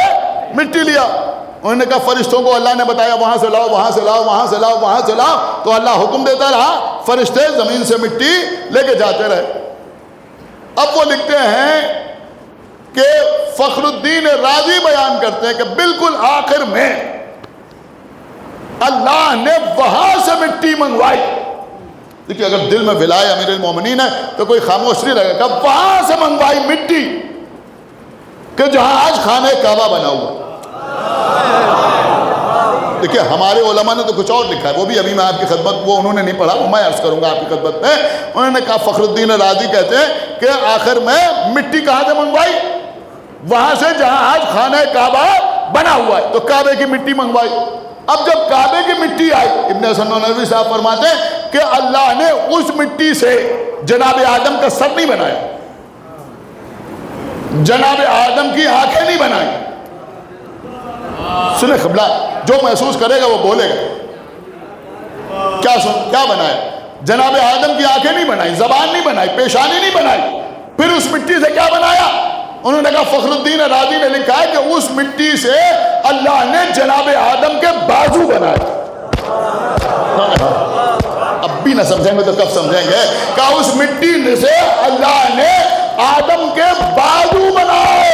مٹی لیا۔ انہوں نے کہا فرشتوں کو اللہ نے بتایا وہاں سے لاؤ، وہاں سے لاؤ، وہاں سے لاؤ، وہاں سے لاؤ، تو اللہ حکم دیتا رہا، فرشتے زمین سے مٹی لے کے جاتے رہے۔ اب وہ لکھتے ہیں کہ فخر الدین رازی بیان کرتے ہیں کہ بالکل آخر میں اللہ نے وہاں سے مٹی منگوائی۔ دیکھیے اگر دل میں ولائے امیر المومنین ہے تو کوئی خاموش نہیں رہے گا، وہاں سے منگوائی مٹی کہ جہاں آج خانہ کعبہ بنا ہوا۔ دیکھیے ہمارے علماء نے تو کچھ اور لکھا ہے، وہ بھی ابھی میں آپ کی خدمت، وہ انہوں نے نہیں پڑھا، وہ میں عرض کروں گا آپ کی خدمت میں۔ انہوں نے کہا فخر الدین رازی کہتے ہیں کہ آخر میں مٹی کہاں سے منگوائی؟ وہاں سے جہاں آج خانہ کعبہ بنا ہوا ہے، تو کعبے کی مٹی منگوائی۔ اب جب کعبے کی مٹی آئی، ابن حسن نونہروی صاحب فرماتے ہیں کہ اللہ نے اس مٹی سے جناب آدم کا سر نہیں بنایا، جناب آدم کی آنکھیں نہیں بنائی۔ سنیں قبلہ، جو محسوس کرے گا وہ بولے گا۔ کیا بنایا؟ جناب آدم کی آنکھیں نہیں بنائی، زبان نہیں بنائی، پیشانی نہیں بنائی، پھر اس مٹی سے کیا بنایا؟ انہوں نے کہا فخر الدین رازی نے لکھا ہے کہ اس مٹی سے اللہ نے جناب آدم کے بازو بنائے۔ اب بھی نہ سمجھیں گے تو کب سمجھیں گے؟ کہ اس مٹی سے اللہ نے آدم کے بازو بنائے۔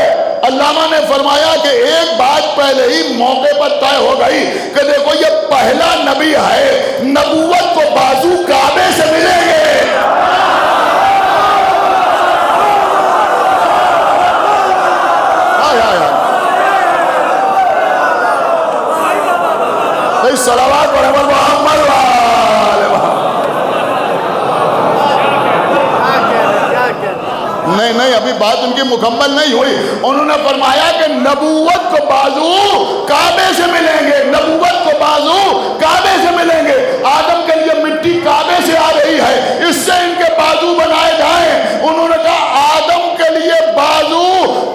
علامہ نے فرمایا کہ ایک بات پہلے ہی موقع پر طے ہو گئی کہ دیکھو یہ پہلا نبی ہے، نبوت کو بازو کعبے سے ملیں گے۔ صلوات پر محمد نہیں ابھی بات ان کی مکمل نہیں ہوئی۔ انہوں نے فرمایا کہ نبوت کو بازو کعبے سے ملیں گے، نبوت کو بازو کعبے سے ملیں گے۔ آدم کے لیے مٹی کعبے سے آ رہی ہے، اس سے ان کے بازو بنائے جائیں۔ انہوں نے کہا آدم کے لیے بازو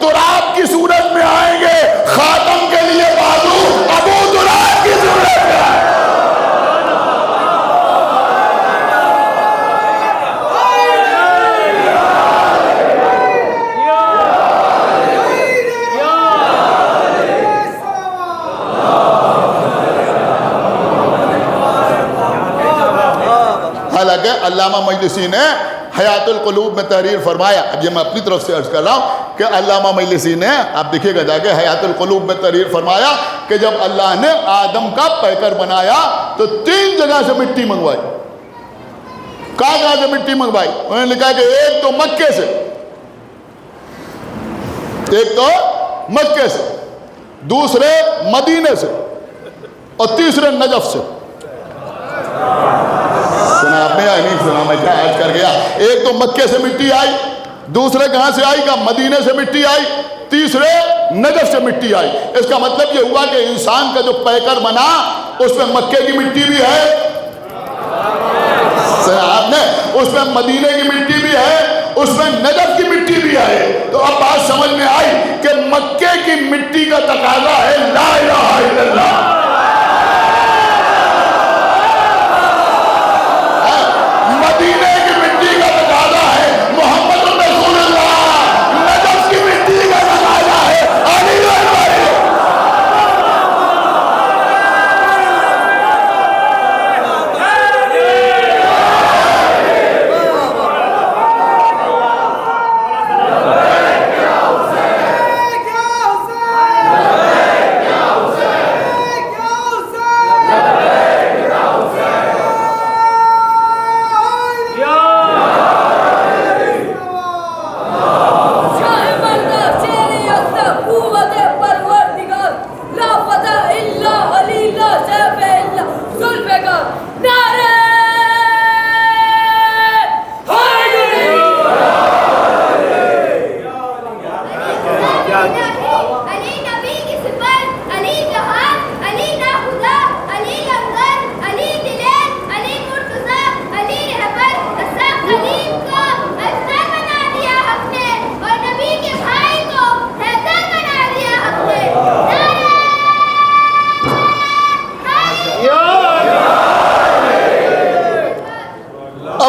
تراب کی صورت میں آئیں گے، خاتم کے لیے بازو ابو تراب کی صورت میں آئیں گے۔ حالانکہ علامہ مجلسی نے حیات القلوب میں تحریر فرمایا، اب یہ میں اپنی طرف سے عرض کر رہا ہوں کہ علامہ مجلسی نے، آپ دیکھیے گا جا کے، حیات القلوب میں تحریر فرمایا کہ جب اللہ نے آدم کا پیکر بنایا تو 3 جگہ سے مٹی منگوائی۔ کہاں سے مٹی منگوائی؟ انہوں نے لکھا کہ ایک تو مکے سے، ایک تو مکے سے، دوسرے مدینے سے، اور تیسرے نجف سے۔ سنا آپ نے یا نہیں سنا؟ میں کیا عرض کر گیا؟ ایک تو مکے سے مٹی آئی، دوسرے کہاں سے آئی؟ کہا مدینے سے مٹی آئی، تیسرے نجف سے مٹی آئی۔ اس کا مطلب یہ ہوا کہ انسان کا جو پیکر بنا اس میں مکے کی مٹی بھی ہے، سنا آپ نے، اس میں مدینے کی مٹی بھی ہے، اس میں نجف کی مٹی بھی ہے۔ تو اب بات سمجھ میں آئی کہ مکے کی مٹی کا تقاضا ہے لا الہ الا اللہ، مدینے کی مٹی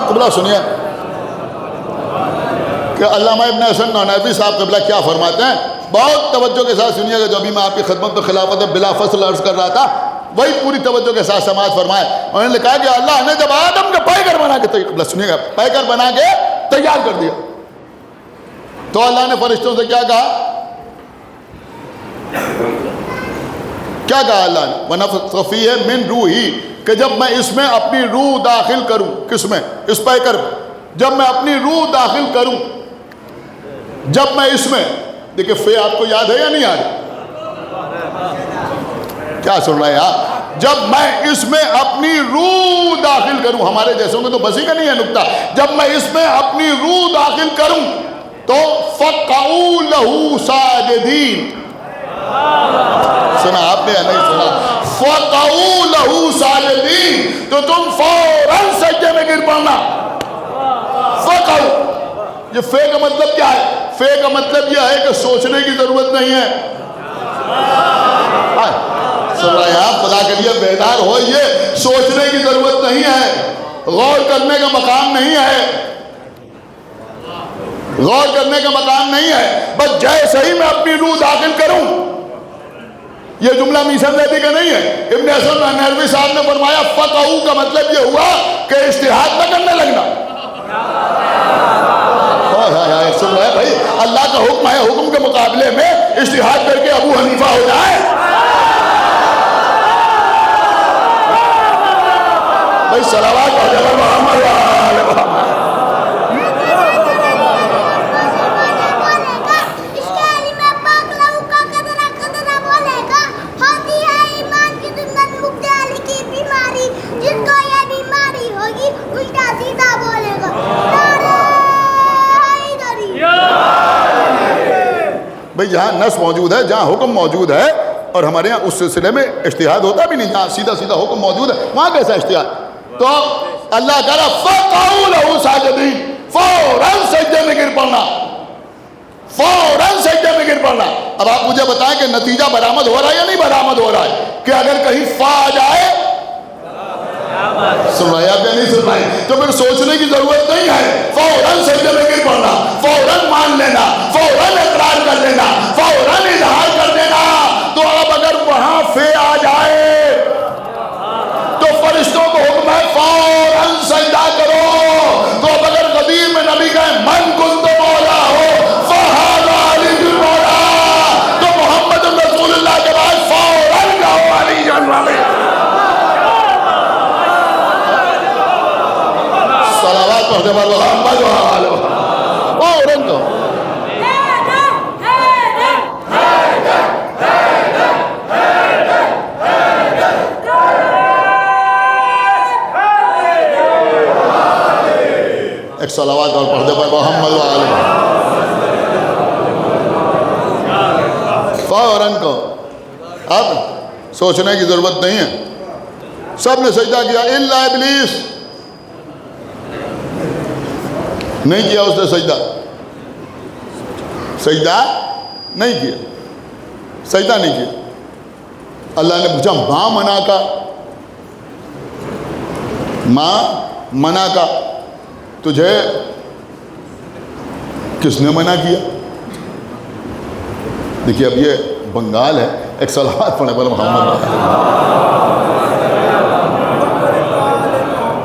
قبلہ سنیے کہ علامہ ابن حسن نانوی صاحب قبلہ کیا فرماتے ہیں، بہت توجہ کے ساتھ سنیے گا. جو ابھی میں آپ کی خدمت میں خلافت بلا فصل عرض کر رہا تھا وہی پوری توجہ کے ساتھ سماعت فرمائے. انہوں نے لکھا کہ اللہ نے جب آدم کا پیکر بنا کے قبلہ سنیے گا پیکر بنا کے تیار کر دیا تو اللہ نے فرشتوں سے کیا کہا؟ کیا کہا اللہ نے؟ وَنَفْخَ فِيهِ مِن رُوحِي، کہ جب میں اس میں اپنی روح داخل کروں. کس میں؟ اس پیکر میں. جب میں اپنی روح داخل کروں، جب میں اس میں، دیکھیں فے آپ کو یاد ہے یا نہیں یاد؟ کیا سن رہے ہیں آپ؟ جب میں اس میں اپنی روح داخل کروں، ہمارے جیسوں کے تو بسی کا نہیں ہے نکتہ. جب میں اس میں اپنی روح داخل کروں تو فَقَعُوا لَهُ سَاجِدِينَ. سنا آپ نے یا نہیں سنا؟ فَقَعُوا لَهُ سَاجِدِينَ، تو تم فوراً سجدے میں گر پڑنا. فَقَعُوا، یہ فے کا مطلب کیا ہے؟ فے کا مطلب یہ ہے کہ سوچنے کی ضرورت نہیں ہے. سن رہے ہیں آپ؟ خدا کے لیے بیدار ہو، یہ سوچنے کی ضرورت نہیں ہے، غور کرنے کا مقام نہیں ہے، غور کرنے کا مقام نہیں ہے. بس جیسے ہی میں اپنی روح داخل کروں، یہ جملہ میسن زیدی کا نہیں ہے، ابن حسن نانوی صاحب نے فرمایا فقہو کا مطلب یہ ہوا کہ اجتہاد نہ کرنے لگنا. سن رہے ہیں بھائی؟ اللہ کا حکم ہے، حکم کے مقابلے میں اجتہاد کر کے ابو حنیفہ ہو جائے. بھائی صلوات پڑھو محمد وآل محمد. بھئی جہاں نص موجود ہے، جہاں حکم موجود ہے، اور ہمارے یہاں اس سلسلے میں اجتہاد ہوتا بھی نہیں، جہاں سیدھا سیدھا حکم موجود ہے وہاں کیسا اجتہاد؟ تو اللہ کہہ رہا فَقَعُوا لَهُ سَاجِدِينَ، فوراً سجدے میں گر پڑنا، فوراً سجدے میں گر پڑنا. اب آپ مجھے بتائیں کہ نتیجہ برآمد ہو رہا ہے یا نہیں برآمد ہو رہا ہے؟ کہ اگر کہیں فا آ جائے، سن رہے آپ یا نہیں سن رہے؟ تو پھر سوچنے کی ضرورت نہیں ہے، فوراً سجدے میں گر پڑنا، فوراً مان لینا، فوراً اقرار کر لینا، فوراً اظہار کر دینا. تو اب اگر وہاں فے آ جائے تو فرشتوں کو حکم ہے فوراً سجدہ کرو. تو اب اگر قدیم میں نبی کہے من کنت مولا ہو فہذا علی بن مولا، تو محمد رسول اللہ کے بعد فوراً کہو علی جان والے. صلوات پڑھتے پر محمد وآل محمد. فوراً کہو. ایک صلوات اور پڑھتے پر محمد وآل محمد. فوراً کہو. اب سوچنے کی ضرورت نہیں ہے. سب نے سجدہ کیا الا ابلیس، نہیں کیا اس نے سجدہ، سجدہ نہیں کیا، سجدہ نہیں کیا. اللہ نے پوچھا ماں منع کا، ماں منع کا، تجھے کس نے منع کیا؟ دیکھیے اب یہ بنگال ہے. ایک صلوات پڑھے پر محمد.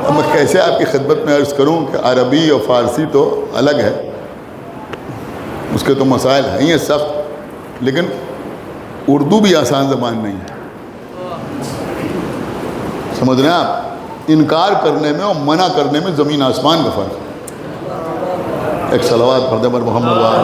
اب میں کیسے آپ کی خدمت میں عرض کروں کہ عربی اور فارسی تو الگ ہے، اس کے تو مسائل ہیں ہی سخت، لیکن اردو بھی آسان زبان نہیں ہے. سمجھ رہے ہیں آپ؟ انکار کرنے میں اور منع کرنے میں زمین آسمان کا فرق ہے. ایک صلوات پڑھتے پر محمد وآل.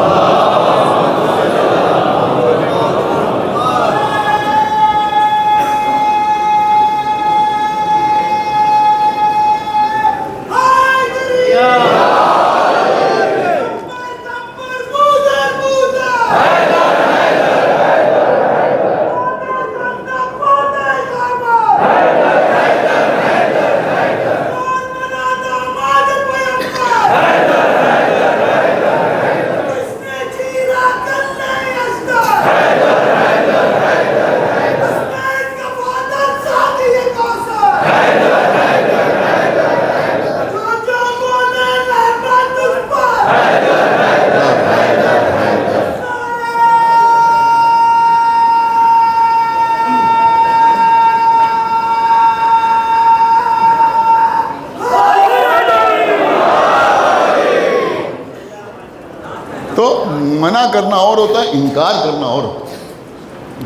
منع کرنا اور ہوتا ہے، انکار کرنا اور ہوتا ہے،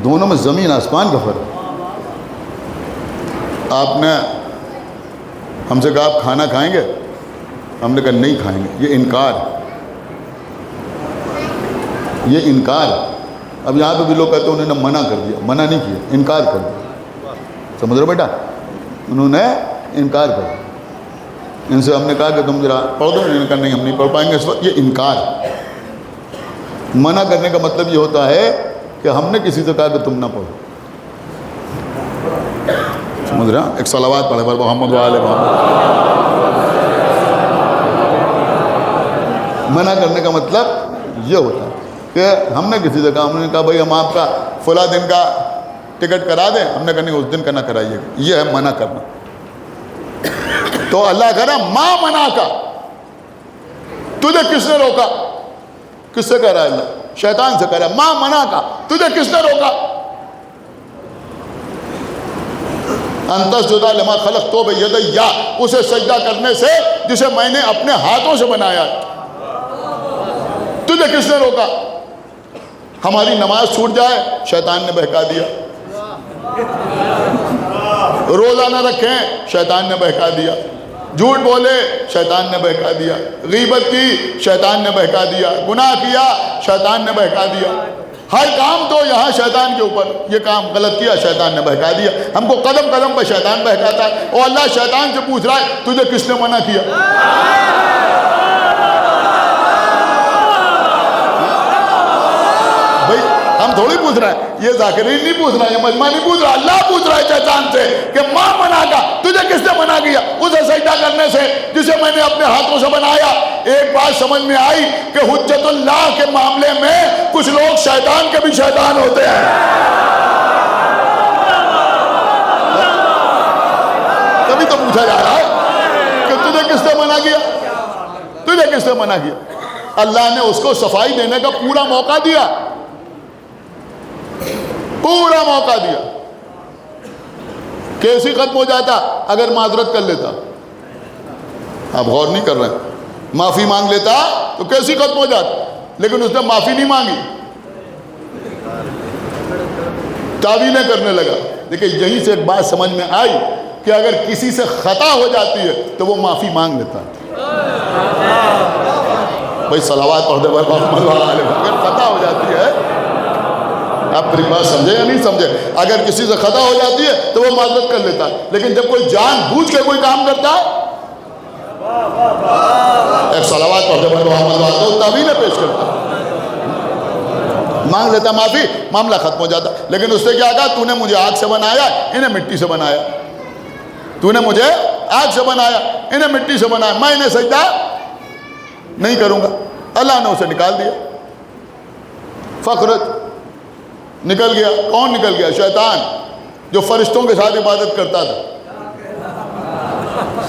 دونوں میں زمین آسمان کا فرق ہے۔ آپ نے ہم سے کہا آپ کھانا کھائیں گے، ہم نے کہا نہیں کھائیں گے، یہ انکار ہے، یہ انکار ہے۔ اب یہاں پہ بھی لوگ کہتے ہیں انہوں نے منع کر دیا، منع نہیں کیا، انکار کر دیا، سمجھ رہے بیٹا، انہوں نے انکار کر دیا۔ ان سے ہم نے کہا کہ تم ذرا پڑھ دو، انہوں نے کہا نہیں ہم نہیں پڑھ پائیں گے اس وقت، یہ انکار ہے۔ منع کرنے کا مطلب یہ ہوتا ہے کہ ہم نے کسی سے کہا کہ تم نہ پڑھو، سمجھ رہے ہیں؟ ایک صلوات پڑھے پر محمد و آل محمد۔ منع کرنے کا مطلب یہ ہوتا ہے کہ ہم نے کسی سے کہا، ہم نے کہا بھائی ہم آپ کا فلاں دن کا ٹکٹ کرا دیں، ہم نے کہا نہیں اس دن کا نہ کرائیے گا، یہ ہے منع کرنا۔ تو اللہ کہہ رہا ماں منع کا، تجھے کس نے روکا؟ کس سے کہہ رہا ہے اللہ؟ شیطان سے کہہ رہا ہے ماں منع کا، تجھے کس نے روکا؟ انتس جدا لما خلق تو بیدیا، اسے سجدہ کرنے سے جسے میں نے اپنے ہاتھوں سے بنایا ہے، تجھے کس نے روکا؟ ہماری نماز چھوٹ جائے، شیطان نے بہکا دیا، روزہ نہ رکھیں، شیطان نے بہکا دیا، جھوٹ بولے، شیطان نے بہکا دیا، غیبت کی، شیطان نے بہکا دیا، گناہ کیا، شیطان نے بہکا دیا، ہر کام تو یہاں شیطان کے اوپر، یہ کام غلط کیا، شیطان نے بہکا دیا، ہم کو قدم قدم پہ شیطان بہکاتا ہے، اور اللہ شیطان سے پوچھ رہا ہے تجھے کس نے منع کیا؟ بھائی ہم تھوڑی پوچھ رہے ہیں، یہ ذاکرین نہیں پوچھ رہا ہے، یہ مجمع نہیں پوچھ رہا، اللہ پوچھ رہا ہے شیطان سے کہ ماں منع کا، تجھے کس نے منع کیا اسے سجدہ کرنے سے جسے میں نے اپنے ہاتھوں سے بنایا؟ ایک بات سمجھ میں آئی کہ حجت اللہ کے معاملے میں کچھ لوگ شیطان کے بھی شیطان ہوتے ہیں۔ تبھی تو پوچھا جا رہا ہے کہ تجھے کس نے منع کیا، تجھے کس نے منع کیا؟ اللہ نے اس کو صفائی دینے کا پورا موقع دیا، پورا موقع دیا، کیس ہی ختم ہو جاتا اگر معذرت کر لیتا۔ آپ غور نہیں کر رہے ہیں، معافی مانگ لیتا تو کیس ہی ختم ہو جاتا، لیکن اس نے معافی نہیں مانگی، تعویلیں کرنے لگا۔ دیکھیں یہیں سے ایک بات سمجھ میں آئی کہ اگر کسی سے خطا ہو جاتی ہے تو وہ معافی مانگ لیتا ہے۔ بھائی صلوات پڑھ دے اگر خطا ہو جاتی ہے، آپ میری بات سمجھے یا نہیں سمجھے؟ اگر کسی سے خطا ہو جاتی ہے تو وہ معذرت کر لیتا ہے، لیکن جب کوئی جان بوجھ کے کوئی کام کرتا ہے، ایک صلوات پڑھ دے محمد تو تعویلیں پیش کرتا ہے، مانگ لیتا معافی، معاملہ ختم ہو جاتا۔ لیکن اس نے کیا کہا؟ تو نے مجھے آگ سے بنایا، انہیں مٹی سے بنایا، تو نے مجھے آگ سے بنایا، انہیں مٹی سے بنایا، میں انہیں سجدہ نہیں کروں گا۔ اللہ نے اسے نکال دیا، فخرج نکل گیا۔ کون نکل گیا؟ شیطان، جو فرشتوں کے ساتھ عبادت کرتا تھا،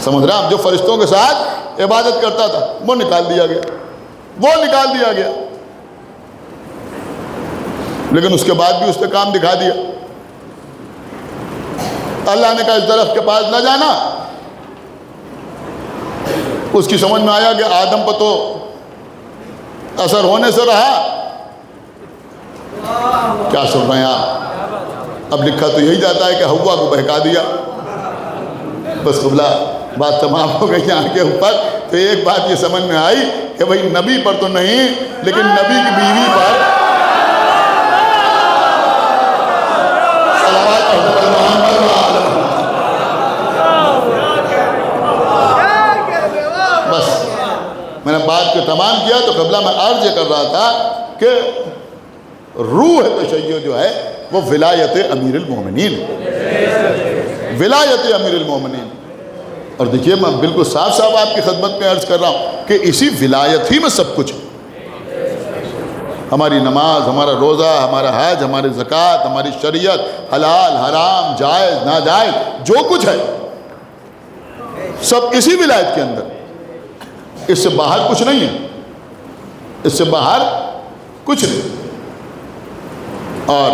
سمجھ رہے ہیں؟ جو فرشتوں کے ساتھ عبادت کرتا تھا وہ نکال دیا گیا، وہ نکال دیا گیا۔ لیکن اس کے بعد بھی اس نے کام دکھا دیا۔ اللہ نے کہا اس درخت کے پاس نہ جانا، اس کی سمجھ میں آیا کہ آدم پر تو اثر ہونے سے رہا، کیا سن رہے ہیں آپ؟ اب لکھا تو یہی جاتا ہے کہ ہوا کو بہکا دیا، بس قبلہ بات تمام ہو گئی یہاں کے اوپر۔ تو ایک بات یہ سمجھ میں آئی کہ بھائی نبی پر تو نہیں، لیکن نبی کی بیوی پر بس میں نے بات کو تمام کیا۔ تو قبلہ میں عرض یہ کر رہا تھا کہ روح تشیع جو ہے وہ ولایت امیر المومنین، ولایت امیر المومنین۔ اور دیکھیے میں بالکل صاف صاف آپ کی خدمت میں عرض کر رہا ہوں کہ اسی ولایت ہی میں سب کچھ ہے۔ ہماری نماز، ہمارا روزہ، ہمارا حج، ہماری زکوٰۃ، ہماری شریعت، حلال حرام، جائز ناجائز، جو کچھ ہے سب اسی ولایت کے اندر، اس سے باہر کچھ نہیں ہے، اس سے باہر کچھ نہیں۔ اور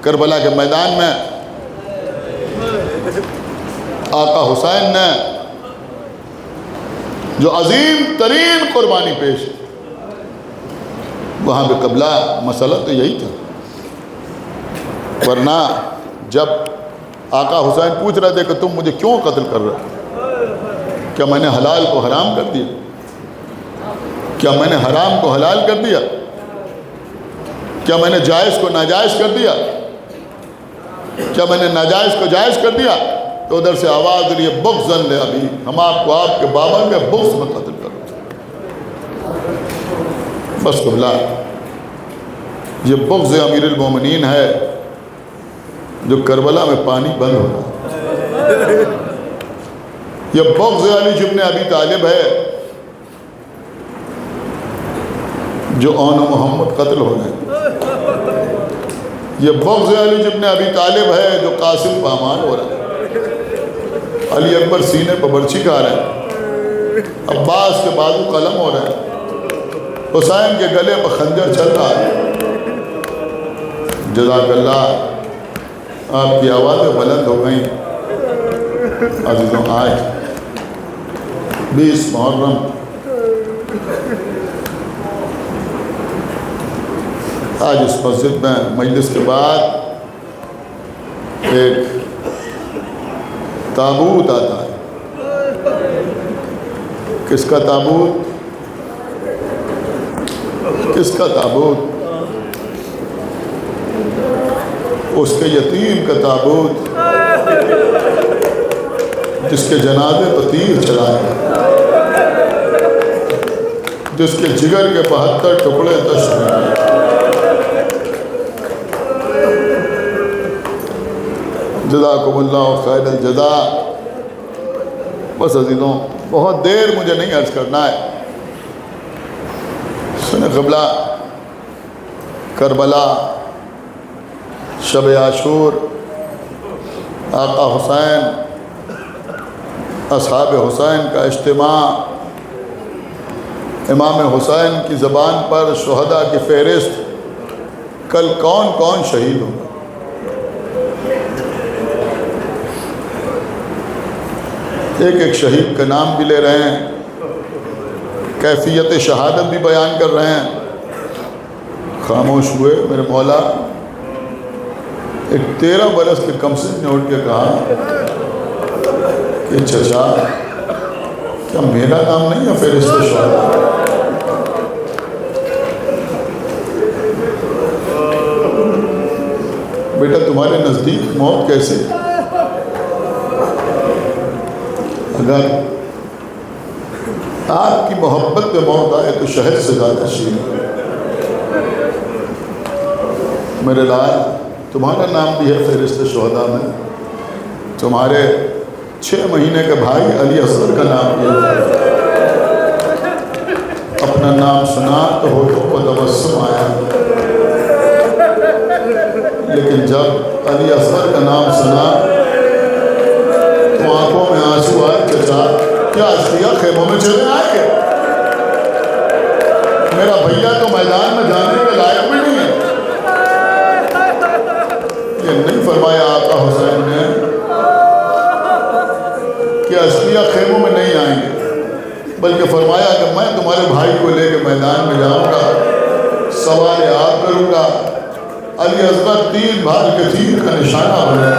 کربلا کے میدان میں آقا حسین نے جو عظیم ترین قربانی پیش، وہاں پہ قبلہ مسئلہ تو یہی تھا، ورنہ جب آقا حسین پوچھ رہے تھے کہ تم مجھے کیوں قتل کر رہے ہو، کیا میں نے حلال کو حرام کر دیا؟ کیا میں نے حرام کو حلال کر دیا؟ کیا میں نے جائز کو ناجائز کر دیا؟ کیا میں نے ناجائز کو جائز کر دیا؟ تو ادھر سے آواز دے بغضاً لأبی، ہم آپ کو آپ کے بابا کے بغض میں قتل کرو۔ بس قبلہ یہ بغض امیر المومنین ہے جو کربلا میں پانی بند ہوگا، یہ بغض علی ابن ابی طالب ہے جو آن محمد قتل ہو گئے، یہ بغض علی ابن ابی طالب ہے جو قاسم پامال ہو رہا ہے، علی اکبر سینے پر برچھی کھا رہے ہیں، عباس کے بازو قلم ہو رہے ہیں، حسین کے گلے پر خنجر چل رہا ہے۔ جزاک اللہ، آپ کی آوازیں بلند ہو گئیں۔ عزیزوں آج 20 محرم، آج اس مسجد میں مجلس کے بعد ایک تابوت آتا ہے۔ کس کا تابوت؟ کس کا تابوت؟ اس کے یتیم کا تابوت جس کے جنازے پر تیر چلائے، جس کے جگر کے 72 ٹکڑے تشریح۔ جزاکم اللہ خیر الجزا۔ بس عزیزوں بہت دیر مجھے نہیں عرض کرنا ہے۔ سنیں قبلہ، کربلا، شب عاشور، آقا حسین، اصحاب حسین کا اجتماع، امام حسین کی زبان پر شہداء کی فہرست، کل کون کون شہید ہوگا؟ ایک ایک شہید کا نام بھی لے رہے ہیں، کیفیت شہادت بھی بیان کر رہے ہیں۔ خاموش ہوئے میرے مولا۔ ایک 13 برس کے کمسن نے اٹھ کے کہا کہ چچا کیا میرا نام نہیں ہے فہرست شہداء؟ بیٹا تمہارے نزدیک موت کیسے؟ اگر آپ کی محبت پہ موت آئے تو شہد سے زیادہ شیریں۔ میرے لال تمہارا نام بھی ہے فہرست شہداء میں، تمہارے 6 مہینے کے بھائی علی اصغر کا نام بھی ہے۔ اپنا نام سنا تو ہونٹوں کو تبسم آیا، لیکن جب علی اصغر کا نام سنا تو آنکھوں میں آنسو آئے۔ چچا کیا اشقیہ خیموں میں چلے آئے گے؟ میرا بھیا تو میدان میں جانے کے لائق بھی نہیں ہے۔ یہ نہیں فرمایا آقا حسین نے کہ اشقیہ خیموں میں نہیں آئیں گے، بلکہ فرمایا کہ میں تمہارے بھائی کو لے کے میدان میں جاؤں گا، سوال آپ کروں گا، علی اصغر 3 بھار کے تیر کا نشانہ بنے۔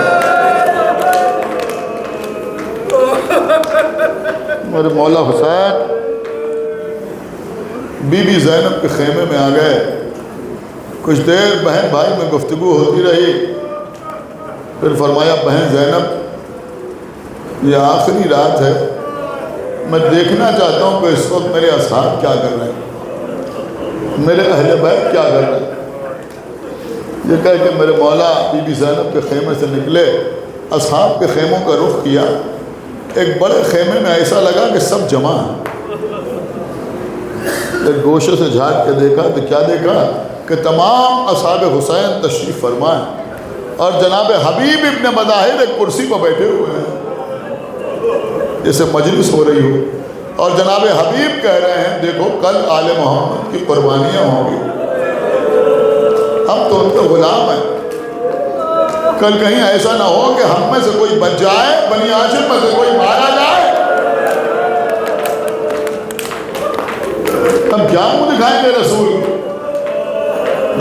میرے مولا حسین بی بی زینب کے خیمے میں آ گئے۔ کچھ دیر بہن بھائی میں گفتگو ہوتی رہی، پھر فرمایا بہن زینب یہ آخری رات ہے، میں دیکھنا چاہتا ہوں کہ اس وقت میرے اصحاب کیا کر رہے ہیں، میرے اہل بیت کیا کر رہے ہیں۔ یہ کہہ کے میرے مولا بی بی زینب کے خیمے سے نکلے، اصحاب کے خیموں کا رخ کیا۔ ایک بڑے خیمے میں ایسا لگا کہ سب جمع ہیں۔ ایک گوشے سے جھانک کے دیکھا تو کیا دیکھا کہ تمام اصحاب حسین تشریف فرما ہیں اور جناب حبیب ابن مظاہر ایک کرسی پر بیٹھے ہوئے ہیں جیسے مجلس ہو رہی ہو، اور جناب حبیب کہہ رہے ہیں دیکھو کل آل محمد کی قربانیاں ہوں گی، ہم تو ان کے غلام ہیں، کل کہیں ایسا نہ ہو کہ ہم میں سے کوئی بچ جائے، بنی ہاشم میں سے کوئی مارا جائے، ہم کیا منہ دکھائیں گے رسول؟